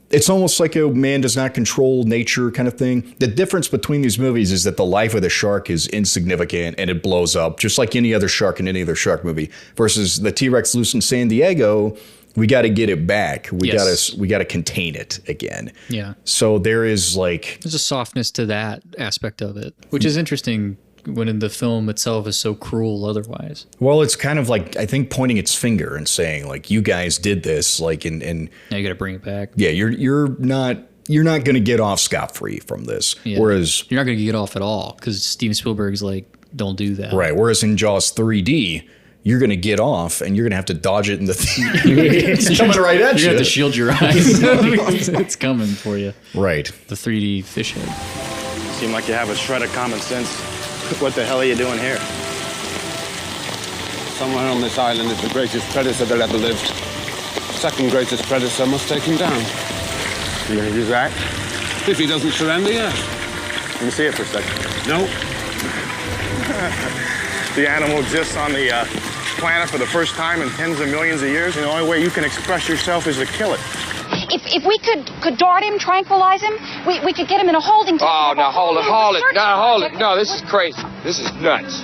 it's almost like a man does not control nature kind of thing. The difference between these movies is that the life of the shark is insignificant and it blows up just like any other shark in any other shark movie, versus the T-Rex loose in San Diego. We got to get it back. We got to contain it again. Yeah. So there's a softness to that aspect of it, which is interesting when the film itself is so cruel otherwise. Well, it's kind of like, I think, pointing its finger and saying, like, you guys did this, like, and now you got to bring it back. Yeah, you're not going to get off scot-free from this. Yeah. Whereas you're not going to get off at all because Steven Spielberg's like, don't do that. Right. Whereas in Jaws 3D, you're going to get off and you're going to have to dodge it in the theater. It's coming right at you. You have to shield your eyes. It's coming for you. Right. The 3D fish head. Seem like you have a shred of common sense. What the hell are you doing here? Someone on this island is the greatest predator that ever lived. Second greatest predator must take him down. You gonna use that? If he doesn't surrender, yes. Let me see it for a second. No. The animal exists on the planet for the first time in tens of millions of years, and the only way you can express yourself is to kill it. If we could dart him, tranquilize him, we could get him in a holding tank. Oh, now hold it. No, this is crazy. This is nuts.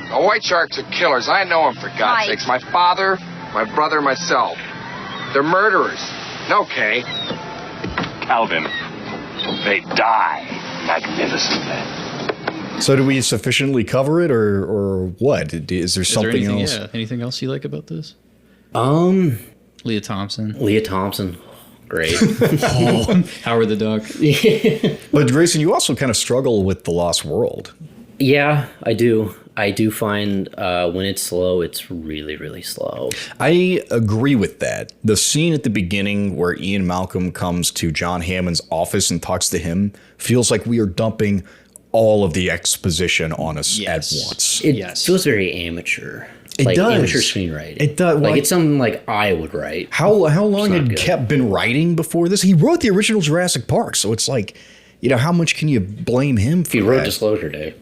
Now, white sharks are killers. I know them, for God's sakes. My father, my brother, myself. They're murderers. Okay. Calvin, they die magnificently. So do we sufficiently cover it, or what? Is there something else? Yeah, anything else you like about this? Leah Thompson. Great. Howard the Duck. But Grayson, you also kind of struggle with The Lost World. Yeah, I do. I do find when it's slow, it's really, really slow. I agree with that. The scene at the beginning where Ian Malcolm comes to John Hammond's office and talks to him feels like we are dumping all of the exposition on us at once. It feels very amateur. It does. Amateur screenwriting. It does. Like it's something like I would write. How long had Kep been writing before this? He wrote the original Jurassic Park, so it's like, how much can you blame him for? He wrote Disclosure Day.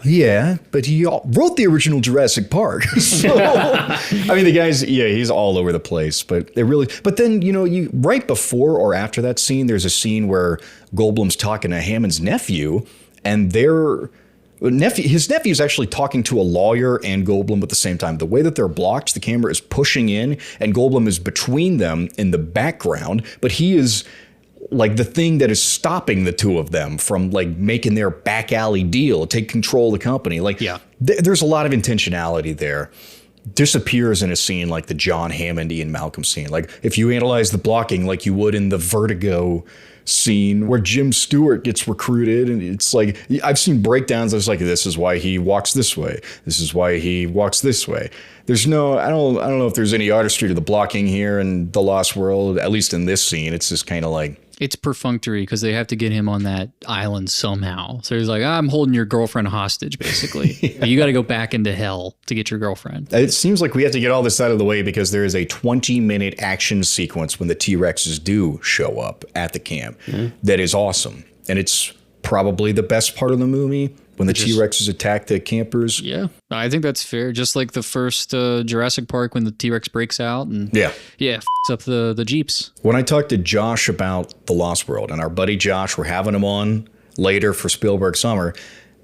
Yeah, but he wrote the original Jurassic Park. So, I mean, the guy's, he's all over the place, but then, you right before or after that scene, there's a scene where Goldblum's talking to Hammond's nephew, and his nephew is actually talking to a lawyer and Goldblum at the same time. The way that they're blocked, the camera is pushing in and Goldblum is between them in the background, but he is like the thing that is stopping the two of them from like making their back alley deal, take control of the company. Like, there's a lot of intentionality there. Disappears in a scene like the John Hammond, Ian Malcolm scene. Like if you analyze the blocking like you would in the Vertigo scene where Jim Stewart gets recruited, and it's like, I've seen breakdowns. It's like, this is why he walks this way. This is why he walks this way. There's no, I don't know if there's any artistry to the blocking here in The Lost World, at least in this scene. It's just kind of like, it's perfunctory because they have to get him on that island somehow. So he's like, I'm holding your girlfriend hostage, basically. You got to go back into hell to get your girlfriend. It seems like we have to get all this out of the way because there is a 20-minute action sequence when the T-Rexes do show up at the camp that is awesome. And it's probably the best part of the movie when the T-Rexes attack the campers. Yeah, I think that's fair. Just like the first Jurassic Park when the T-Rex breaks out and f***s up the Jeeps. When I talked to Josh about The Lost World, and our buddy Josh, we're having him on later for Spielberg Summer,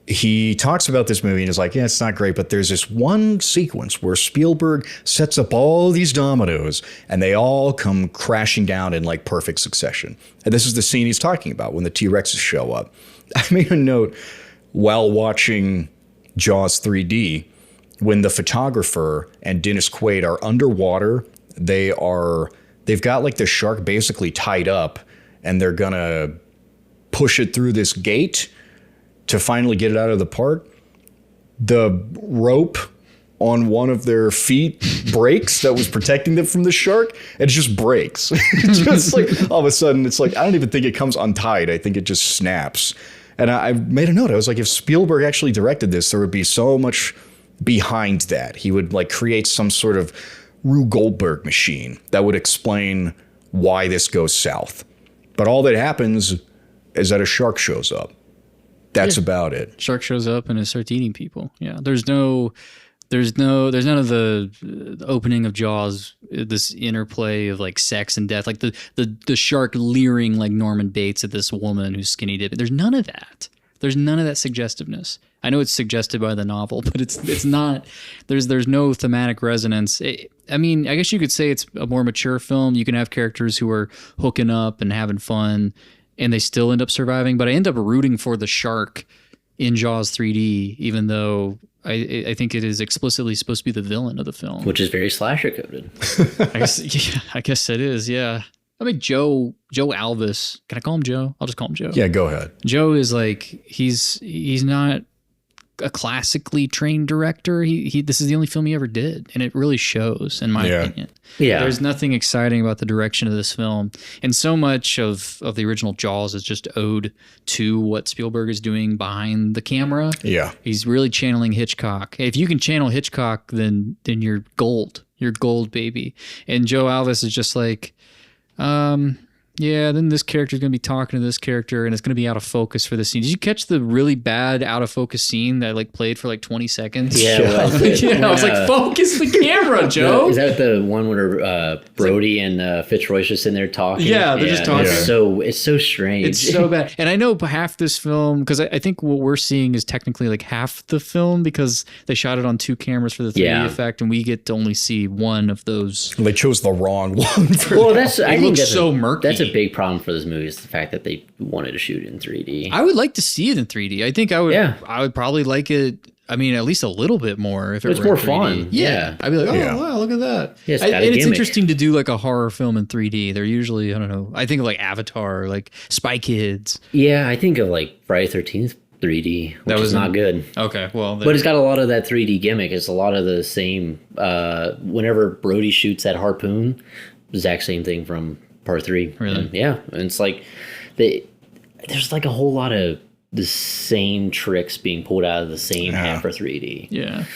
he talks about this movie and is like, it's not great, but there's this one sequence where Spielberg sets up all these dominoes and they all come crashing down in like perfect succession. And this is the scene he's talking about when the T-Rexes show up. I made a note while watching Jaws 3D, when the photographer and Dennis Quaid are underwater, they've got like the shark basically tied up and they're gonna push it through this gate to finally get it out of the park. The rope on one of their feet breaks that was protecting them from the shark. It just breaks. It's just like all of a sudden, it's like, I don't even think it comes untied. I think it just snaps. And I made a note. I was like, if Spielberg actually directed this, there would be so much behind that. He would like create some sort of Rube Goldberg machine that would explain why this goes south. But all that happens is that a shark shows up. That's about it. Shark shows up and it starts eating people. Yeah. There's none of the opening of Jaws, this interplay of like sex and death, like the shark leering like Norman Bates at this woman who's skinny dipping. There's none of that. There's none of that suggestiveness. I know it's suggested by the novel, but it's not. There's no thematic resonance. I mean, I guess you could say it's a more mature film. You can have characters who are hooking up and having fun, and they still end up surviving. But I end up rooting for the shark in Jaws 3D, even though I think it is explicitly supposed to be the villain of the film. Which is very slasher coded. I guess it is, yeah. I mean, Joe Alvis. Can I call him Joe? I'll just call him Joe. Yeah, go ahead. Joe is like, he's not a classically trained director. This is the only film he ever did, and it really shows, in my opinion. Yeah. There's nothing exciting about the direction of this film, and so much of the original Jaws is just owed to what Spielberg is doing behind the camera. Yeah. He's really channeling Hitchcock. If you can channel Hitchcock, then you're gold. You're gold, baby. And Joe Alvis is just like, yeah, then this character is going to be talking to this character, and it's going to be out of focus for the scene. Did you catch the really bad out of focus scene that like played for like 20 seconds? Yeah, I was like, focus the camera, Joe. Is that the one where Brody and Fitzroy's just in there talking? Yeah, they're just talking. It's so strange. It's so bad. And I know half this film, because I think what we're seeing is technically like half the film, because they shot it on 2 cameras for the 3D effect, and we get to only see one of those. They chose the wrong one. I think that's so murky. That's a big problem for this movie, is the fact that they wanted to shoot it in 3D. I would like to see it in 3D. I think I would. Yeah. I would probably like it. I mean, at least a little bit more if it it's were more 3D. fun. Yeah. I'd be like, wow, look at that. Yeah, and it's interesting to do like a horror film in 3D. They're usually, I don't know. I think of like Avatar, or like Spy Kids. Yeah, I think of like Friday 13th 3D, which was not good. Okay, well, but it's got a lot of that 3D gimmick. It's a lot of the same. Whenever Brody shoots that harpoon, exact same thing from Part 3. Really? And it's like there's like a whole lot of the same tricks being pulled out of the same half for 3D. Yeah.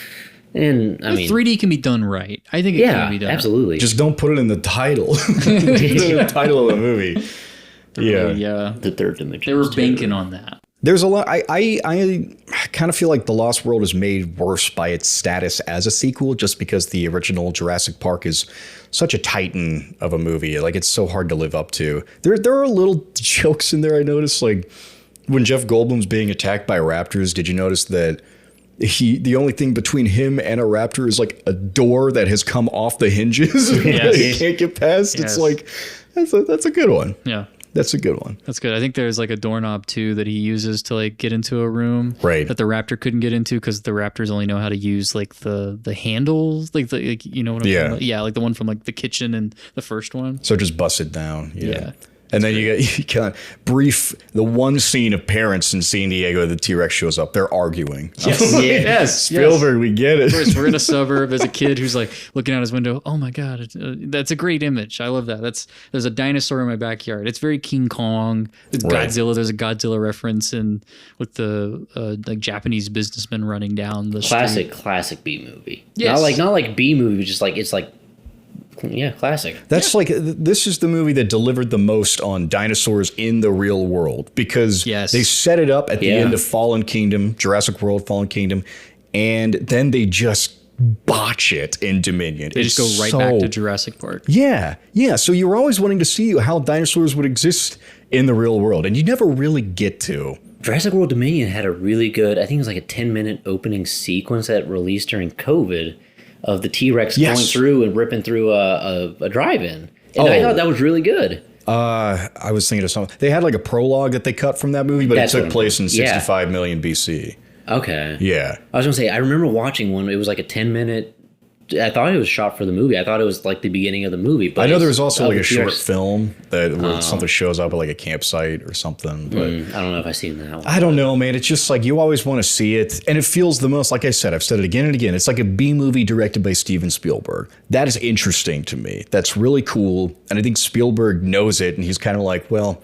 And I mean, 3D can be done right. I think it can be done. Absolutely. Just don't put it in the title. The title of the movie. Yeah. The third dimension. They were banking on that. There's a lot. I kind of feel like The Lost World is made worse by its status as a sequel, just because the original Jurassic Park is such a titan of a movie. Like, it's so hard to live up to. There are little jokes in there I noticed, like when Jeff Goldblum's being attacked by raptors. Did you notice that the only thing between him and a raptor is like a door that has come off the hinges? Yes. He can't get past. Yes. It's like that's a good one. Yeah. That's a good one. That's good. I think there's like a doorknob too that he uses to like get into a room that the raptor couldn't get into, because the raptors only know how to use like the handles, like you know what I'm talking about? Yeah, like the one from like the kitchen and the first one. So just bust it down. Yeah. And then you kind of brief the one scene of parents in San Diego. The T-Rex shows up. They're arguing. Yes. Spielberg, we get it. We're in a suburb. There's a kid who's like looking out his window. Oh my God, that's a great image. I love that. There's a dinosaur in my backyard. It's very King Kong. Godzilla. There's a Godzilla reference, and with the like Japanese businessman running down the street. Classic B movie. Yes. Not like B movie, but just like it's like. Yeah, classic. That's like, this is the movie that delivered the most on dinosaurs in the real world, because they set it up at the end of Fallen Kingdom, Jurassic World, Fallen Kingdom, and then they just botch it in Dominion. They just go right back to Jurassic Park. Yeah. So you were always wanting to see how dinosaurs would exist in the real world, and you never really get to. Jurassic World Dominion had a really good, I think it was like a 10-minute opening sequence that released during COVID, of the T-Rex going through and ripping through a drive-in. And I thought that was really good. I was thinking of something. They had like a prologue that they cut from that movie, but it took place in 65 million BC. Okay. Yeah. I was going to say, I remember watching one. It was like a 10-minute... I thought it was shot for the movie. I thought it was like the beginning of the movie. But I know there was also like a short film that where something shows up at like a campsite or something. But I don't know if I've seen that one. I don't know, man. It's just like you always want to see it. And it feels the most, like I said, I've said it again and again. It's like a B movie directed by Steven Spielberg. That is interesting to me. That's really cool. And I think Spielberg knows it. And he's kind of like, well,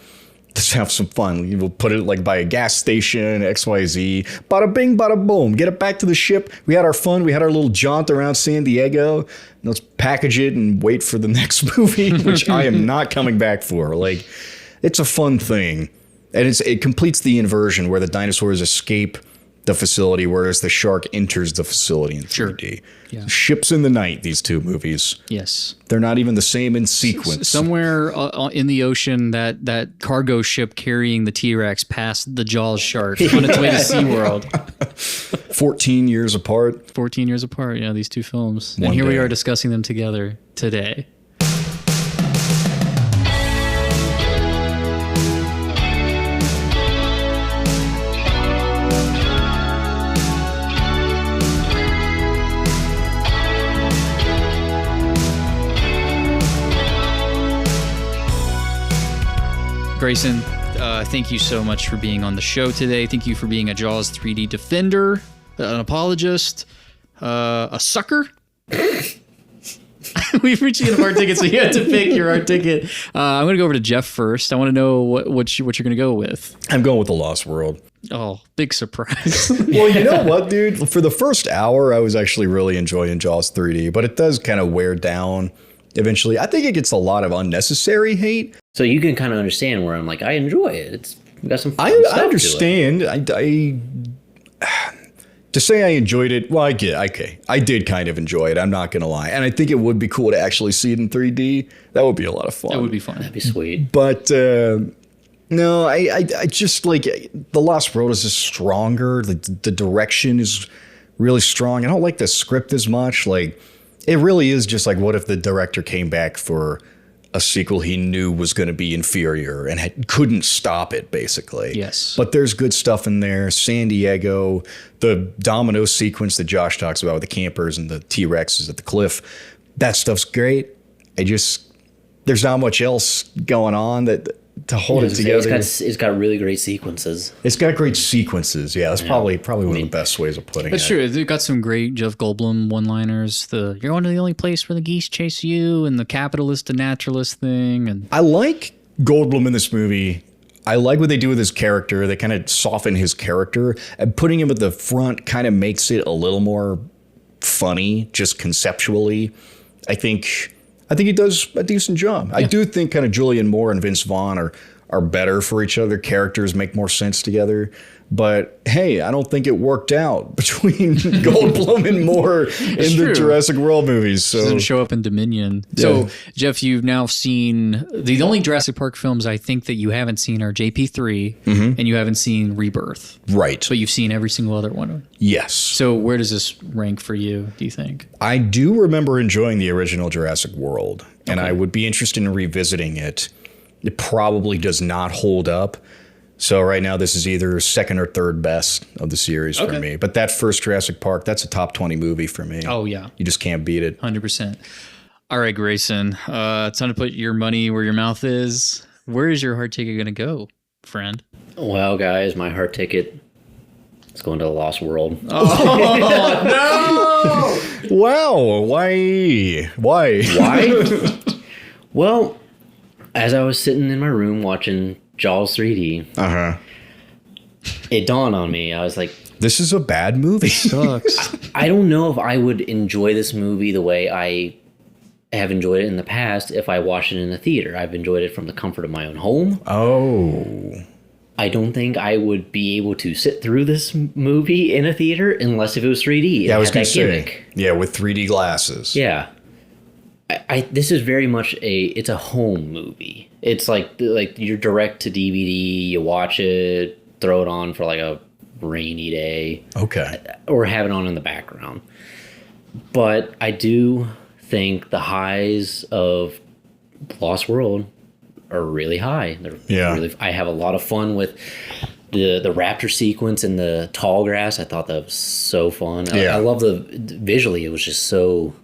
let's have some fun. We'll put it like by a gas station, XYZ. Bada bing, bada boom. Get it back to the ship. We had our fun. We had our little jaunt around San Diego. Let's package it and wait for the next movie, which I am not coming back for. Like, it's a fun thing. And it completes the inversion where the dinosaurs escape the facility, whereas the shark enters the facility in 3D. Yeah. Ships in the night, these two movies. Yes. They're not even the same in sequence. Somewhere in the ocean, that cargo ship carrying the T-Rex passed the Jaws shark on its way to SeaWorld. 14 years apart. 14 years apart, yeah, these two films. One and here day. we are discussing them together today. Grayson, thank you so much for being on the show today. Thank you for being a Jaws 3D defender, an apologist, a sucker. We've reached the end of our ticket, so you have to pick your art ticket. I'm going to go over to Jeff first. I want to know what you're going to go with. I'm going with The Lost World. Oh, big surprise. Well, you know what, dude? For the first hour, I was actually really enjoying Jaws 3D, but it does kind of wear down eventually. I think it gets a lot of unnecessary hate. So you can kind of understand where I'm like, I enjoy it. It's got some fun I understand. To say I enjoyed it, well, I did kind of enjoy it. I'm not going to lie. And I think it would be cool to actually see it in 3D. That would be a lot of fun. That would be fun. That'd be sweet. But no, I just like The Lost World is just stronger. The direction is really strong. I don't like the script as much. Like, it really is just like, what if the director came back for a sequel he knew was going to be inferior and couldn't stop it, basically. Yes. But there's good stuff in there. San Diego, the domino sequence that Josh talks about with the campers and the T-Rexes at the cliff, that stuff's great. There's not much else going on to hold it together. It's got really great sequences. It's got great sequences. Yeah, that's probably one of the best ways of putting it. That's true. They've got some great Jeff Goldblum one-liners. You're going to the only place where the geese chase you, and the capitalist and naturalist thing. And I like Goldblum in this movie. I like what they do with his character. They kind of soften his character, and putting him at the front kind of makes it a little more funny, just conceptually. I think he does a decent job. Yeah. I do think kind of Julianne Moore and Vince Vaughn are better for each other. Characters make more sense together. But hey, I don't think it worked out between Goldblum and Moore in the Jurassic World movies. So doesn't show up in Dominion. Yeah. So Jeff, you've now seen the only Jurassic Park films I think that you haven't seen are JP3, and you haven't seen Rebirth. Right. But you've seen every single other one. Yes. So where does this rank for you, do you think? I do remember enjoying the original Jurassic World, and I would be interested in revisiting it. It probably does not hold up. So right now, this is either second or third best of the series for me. But that first Jurassic Park, that's a top 20 movie for me. Oh, yeah. You just can't beat it. 100%. All right, Grayson. It's time to put your money where your mouth is. Where is your heart ticket going to go, friend? Well, guys, my heart ticket is going to The Lost World. Oh, no! Wow. Why? Well, as I was sitting in my room watching Jaws 3D, it dawned on me. I was like, this is a bad movie. Sucks. I don't know if I would enjoy this movie the way I have enjoyed it in the past if I watched it in a theater. I've enjoyed it from the comfort of my own home. Oh. I don't think I would be able to sit through this movie in a theater unless if it was 3D. Yeah, I was going to say. Yeah, with 3D glasses. Yeah. This is very much it's a home movie. It's like you're direct to DVD, you watch it, throw it on for like a rainy day. Okay. Or have it on in the background. But I do think the highs of Lost World are really high. I have a lot of fun with the raptor sequence in the tall grass. I thought that was so fun. I love visually, it was just so...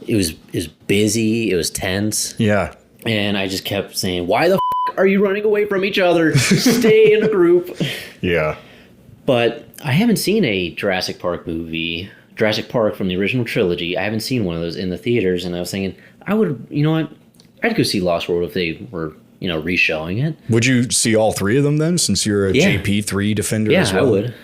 It was busy. It was tense. Yeah. And I just kept saying, why the are you running away from each other? Stay in a group. Yeah. But I haven't seen a Jurassic Park movie, Jurassic Park from the original trilogy. I haven't seen one of those in the theaters. And I was thinking, I'd go see Lost World if they were, re-showing it. Would you see all three of them then, since you're a JP3 defender as well? Yeah, I would.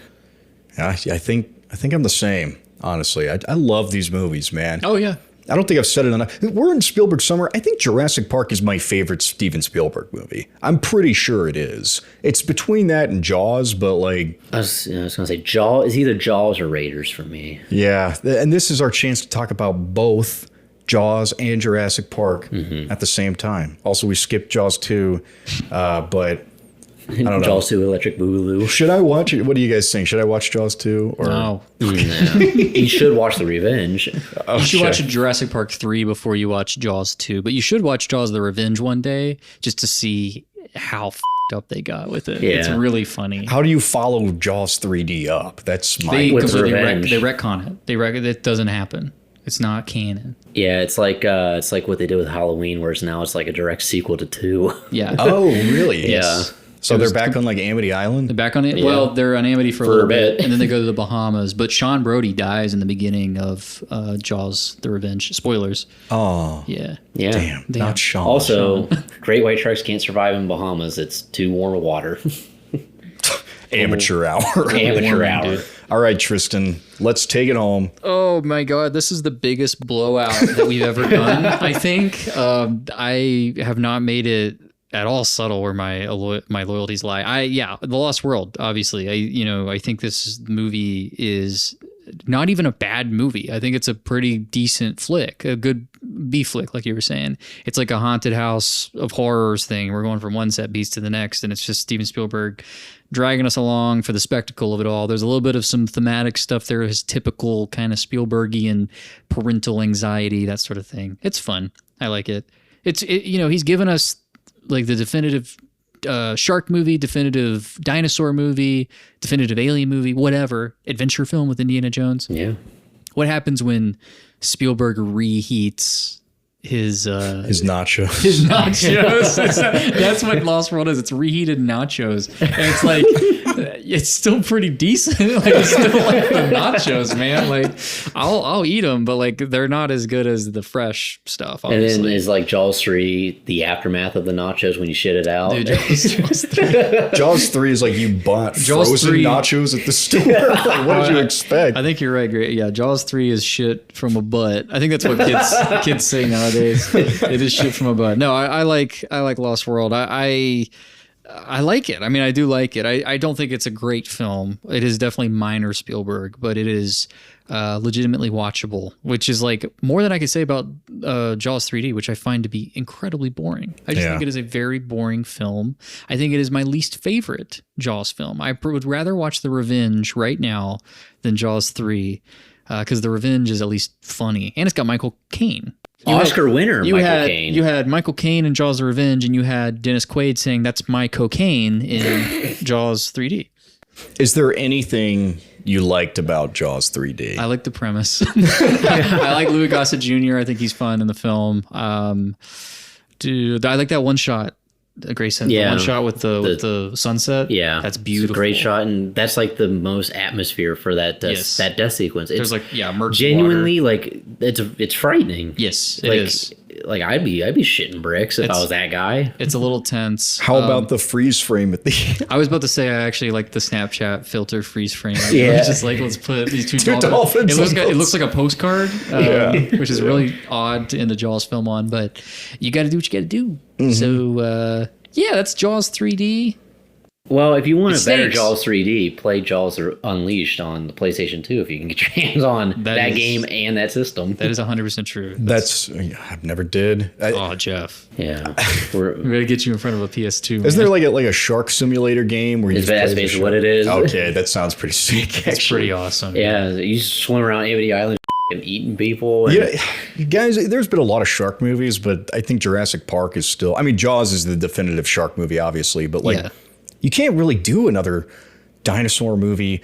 Yeah, I think I'm the same, honestly. I love these movies, man. Oh, yeah. I don't think I've said it enough. We're in Spielberg Summer. I think Jurassic Park is my favorite Steven Spielberg movie. I'm pretty sure it is. It's between that and Jaws, but like... I was going to say, Jaws is either Jaws or Raiders for me. Yeah, and this is our chance to talk about both Jaws and Jurassic Park at the same time. Also, we skipped Jaws 2, but... I don't know. Jaws 2 Electric Boogaloo. Should I watch it? What do you guys think? Should I watch Jaws 2? Or? No. You should watch The Revenge. You should watch Jurassic Park 3 before you watch Jaws 2. But you should watch Jaws The Revenge one day just to see how f***ed up they got with it. Yeah. It's really funny. How do you follow Jaws 3D up? That's my... They completely retcon it. It doesn't happen. It's not canon. Yeah, it's like what they did with Halloween, whereas now it's like a direct sequel to 2. Yeah. Oh, really? Yeah. So they're back on like Amity Island? They're back on it. Yeah. Well, they're on Amity for a little bit, and then they go to the Bahamas. But Sean Brody dies in the beginning of Jaws: The Revenge. Spoilers. Oh. Yeah. Yeah. Damn. Not Sean. Also, great white sharks can't survive in Bahamas. It's too warm of water. Amateur hour. Amateur hour. All right, Tristan, let's take it home. Oh my God, this is the biggest blowout that we've ever done. I think I have not made it at all subtle where my loyalties lie. The Lost World, obviously. I think this movie is not even a bad movie. I think it's a pretty decent flick, a good B flick, like you were saying. It's like a haunted house of horrors thing. We're going from one set piece to the next, and it's just Steven Spielberg dragging us along for the spectacle of it all. There's a little bit of some thematic stuff there, his typical kind of Spielbergian parental anxiety, that sort of thing. It's fun. I like it. He's given us like the definitive shark movie, definitive dinosaur movie, definitive alien movie, whatever, adventure film with Indiana Jones. Yeah. What happens when Spielberg reheats his nachos? His nachos. That's what Lost World is. It's reheated nachos, and it's like it's still pretty decent. Like it's still like the nachos, man. Like I'll eat them, but like they're not as good as the fresh stuff. Obviously. And then is like Jaws 3 the aftermath of the nachos when you shit it out? Dude, Jaws 3. Jaws 3 is like you bought frozen nachos at the store. Like, what did you expect? I think you're right. Great. Yeah, Jaws 3 is shit from a butt. I think that's what kids say nowadays. It is shit from a butt. No, I like Lost World. I like it. I mean, I do like it. I don't think it's a great film. It is definitely minor Spielberg, but it is legitimately watchable, which is like more than I could say about Jaws 3D, which I find to be incredibly boring. I just think it is a very boring film. I think it is my least favorite Jaws film. I would rather watch The Revenge right now than Jaws 3 because The Revenge is at least funny. And it's got Michael Caine. Oscar winner Michael Caine. You had Michael Caine in Jaws: The Revenge, and you had Dennis Quaid saying, "That's my cocaine" in Jaws 3D. Is there anything you liked about Jaws 3D? I like the premise. I like Louis Gossett Jr. I think he's fun in the film. Dude, I like that one shot. Grayson, the one shot with the sunset. Yeah, that's beautiful. It's a great shot, and that's like the most atmosphere for that death sequence. It's There's like murky genuinely water. like it's frightening. Yes, it like, is. Like I'd be shitting bricks if I was that guy. It's a little tense. How about the freeze frame at the? I was about to say I actually like the Snapchat filter freeze frame. Yeah, it's just like let's put these two dolphins. It looks like a postcard, which is really odd to end a Jaws film on. But you got to do what you got to do. Mm-hmm. So that's Jaws 3D. Well, if you want a better Jaws 3D, play Jaws Unleashed on the PlayStation 2 if you can get your hands on that game and that system. That is 100% true. I've never did. Jeff. Yeah. We're going to get you in front of a PS2. Isn't there like a shark simulator game where you that's basically what it is. Okay, that sounds pretty sick. It's pretty awesome. Yeah, you swim around Amity Island and eating people. And you guys, there's been a lot of shark movies, but I think Jurassic Park is still. I mean, Jaws is the definitive shark movie, obviously, but you can't really do another dinosaur movie.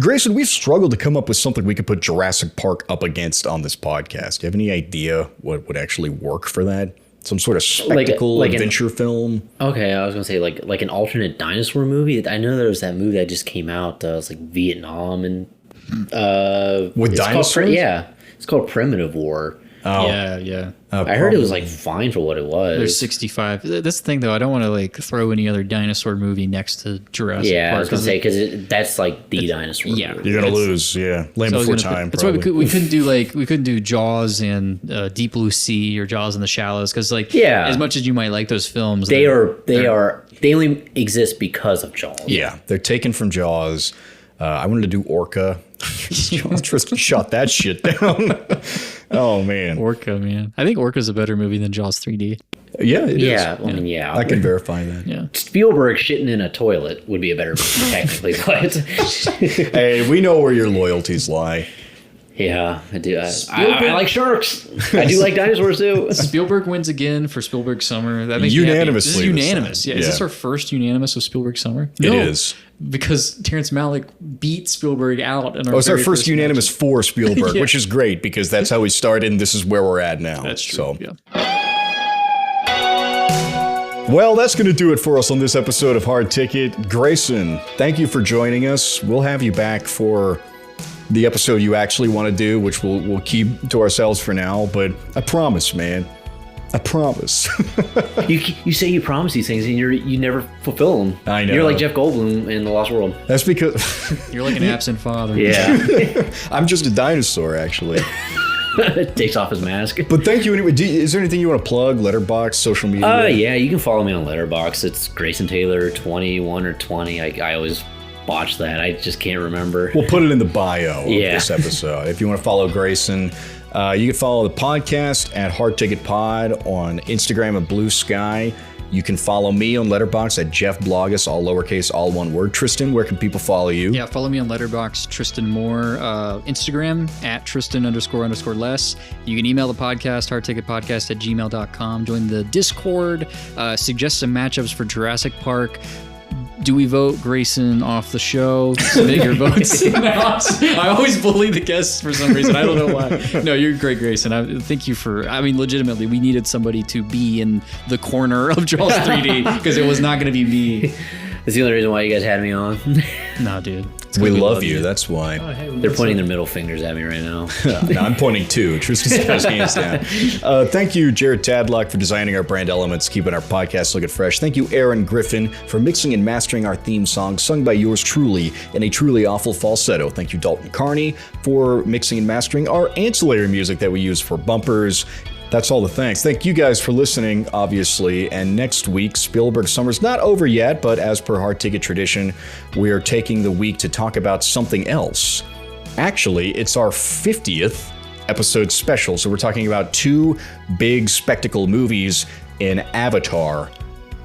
Grayson, we've struggled to come up with something we could put Jurassic Park up against on this podcast. Do you have any idea what would actually work for that? Some sort of spectacle adventure film? Okay, I was going to say like an alternate dinosaur movie. I know there was that movie that just came out. It was like Vietnam and with dinosaurs? It's called Primitive War. Oh. Yeah. I heard it was like fine for what it was. There's 65. That's the thing, though. I don't want to like throw any other dinosaur movie next to Jurassic Park. Yeah, I was gonna say because that's like the dinosaur. Yeah, movie. You're gonna lose. Yeah, Land Before Time. That's why we couldn't do Jaws and Deep Blue Sea or Jaws in the Shallows because as much as you might like those films, they only exist because of Jaws. Yeah, they're taken from Jaws. I wanted to do Orca. Tristan shot that shit down. Oh man, Orca, man. I think Orca's a better movie than Jaws 3D. Yeah, it is. I mean, I can verify that. Yeah, Spielberg shitting in a toilet would be a better movie, technically. But hey, we know where your loyalties lie. Yeah, I do. I like sharks. I do like dinosaurs too. Spielberg wins again for Spielberg Summer. That makes unanimously. Me happy. This is unanimous. Yeah. Is this our first unanimous of Spielberg Summer? It is. Because Terrence Malick beat Spielberg out. In it's our first unanimous for Spielberg, which is great because that's how we started and this is where we're at now. That's true. So. Yeah. Well, that's going to do it for us on this episode of Hard Ticket. Grayson, thank you for joining us. We'll have you back for the episode you actually want to do, which we'll keep to ourselves for now. But I promise, man. I promise. you say you promise these things and you never fulfill them. I know. You're like Jeff Goldblum in The Lost World. That's because you're like an absent father. Yeah. I'm just a dinosaur, actually. Takes off his mask. But thank you anyway. Is there anything you want to plug? Letterboxd, social media? Yeah, you can follow me on Letterboxd. It's Grayson Taylor 21 or 20. I always botch that. I just can't remember. We'll put it in the bio of this episode. If you want to follow Grayson, you can follow the podcast at Hard Ticket Pod on Instagram and Blue Sky. You can follow me on Letterboxd at Jeff Blogus, all lowercase, all one word. Tristan, where can people follow you? Yeah, follow me on Letterboxd, Tristan Moore. Instagram at Tristan__less. You can email the podcast, hardticketpodcast@gmail.com. Join the Discord. Suggest some matchups for Jurassic Park. Do we vote Grayson off the show? Submit your votes. I always bully the guests for some reason. I don't know why. No, you're great, Grayson. Thank you legitimately, we needed somebody to be in the corner of Jaws 3D because it was not going to be me. That's the only reason why you guys had me on. Nah, dude. We love you. That's why. Oh, hey, they're pointing their middle fingers at me right now. No, I'm pointing too. Tristan's got his hands down. Thank you, Jared Tadlock, for designing our brand elements, keeping our podcast looking fresh. Thank you, Aaron Griffin, for mixing and mastering our theme song, sung by yours truly in a truly awful falsetto. Thank you, Dalton Carney, for mixing and mastering our ancillary music that we use for bumpers. That's all the thanks. Thank you guys for listening, obviously. And next week, Spielberg Summer's not over yet, but as per Hard Ticket tradition, we are taking the week to talk about something else. Actually, it's our 50th episode special, so we're talking about two big spectacle movies in Avatar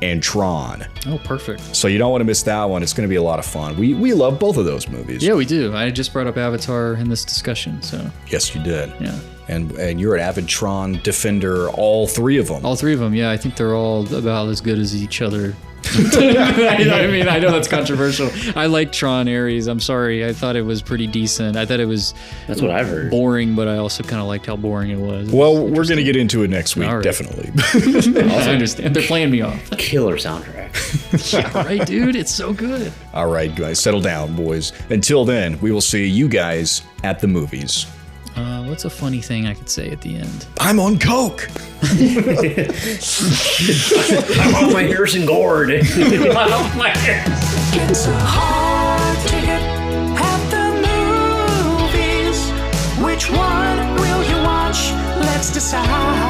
and Tron. Oh, perfect. So you don't want to miss that one. It's going to be a lot of fun. We love both of those movies. Yeah, we do. I just brought up Avatar in this discussion, so. Yes, you did. Yeah. And you're an avid Tron defender, all three of them. All three of them, yeah. I think they're all about as good as each other. I know that's controversial. I like Tron Ares. I'm sorry. I thought it was pretty decent. I thought it was that's what I've heard. Boring, but I also kind of liked how boring it was. Well, we're going to get into it next week, definitely. I understand. They're playing me off. Killer soundtrack. Yeah, right, dude. It's so good. All right, guys. Settle down, boys. Until then, we will see you guys at the movies. What's a funny thing I could say at the end? I'm on coke. I'm on my Harrison Gourd. I'm on my Harrison. It's a hard ticket at the movies. Which one will you watch? Let's decide.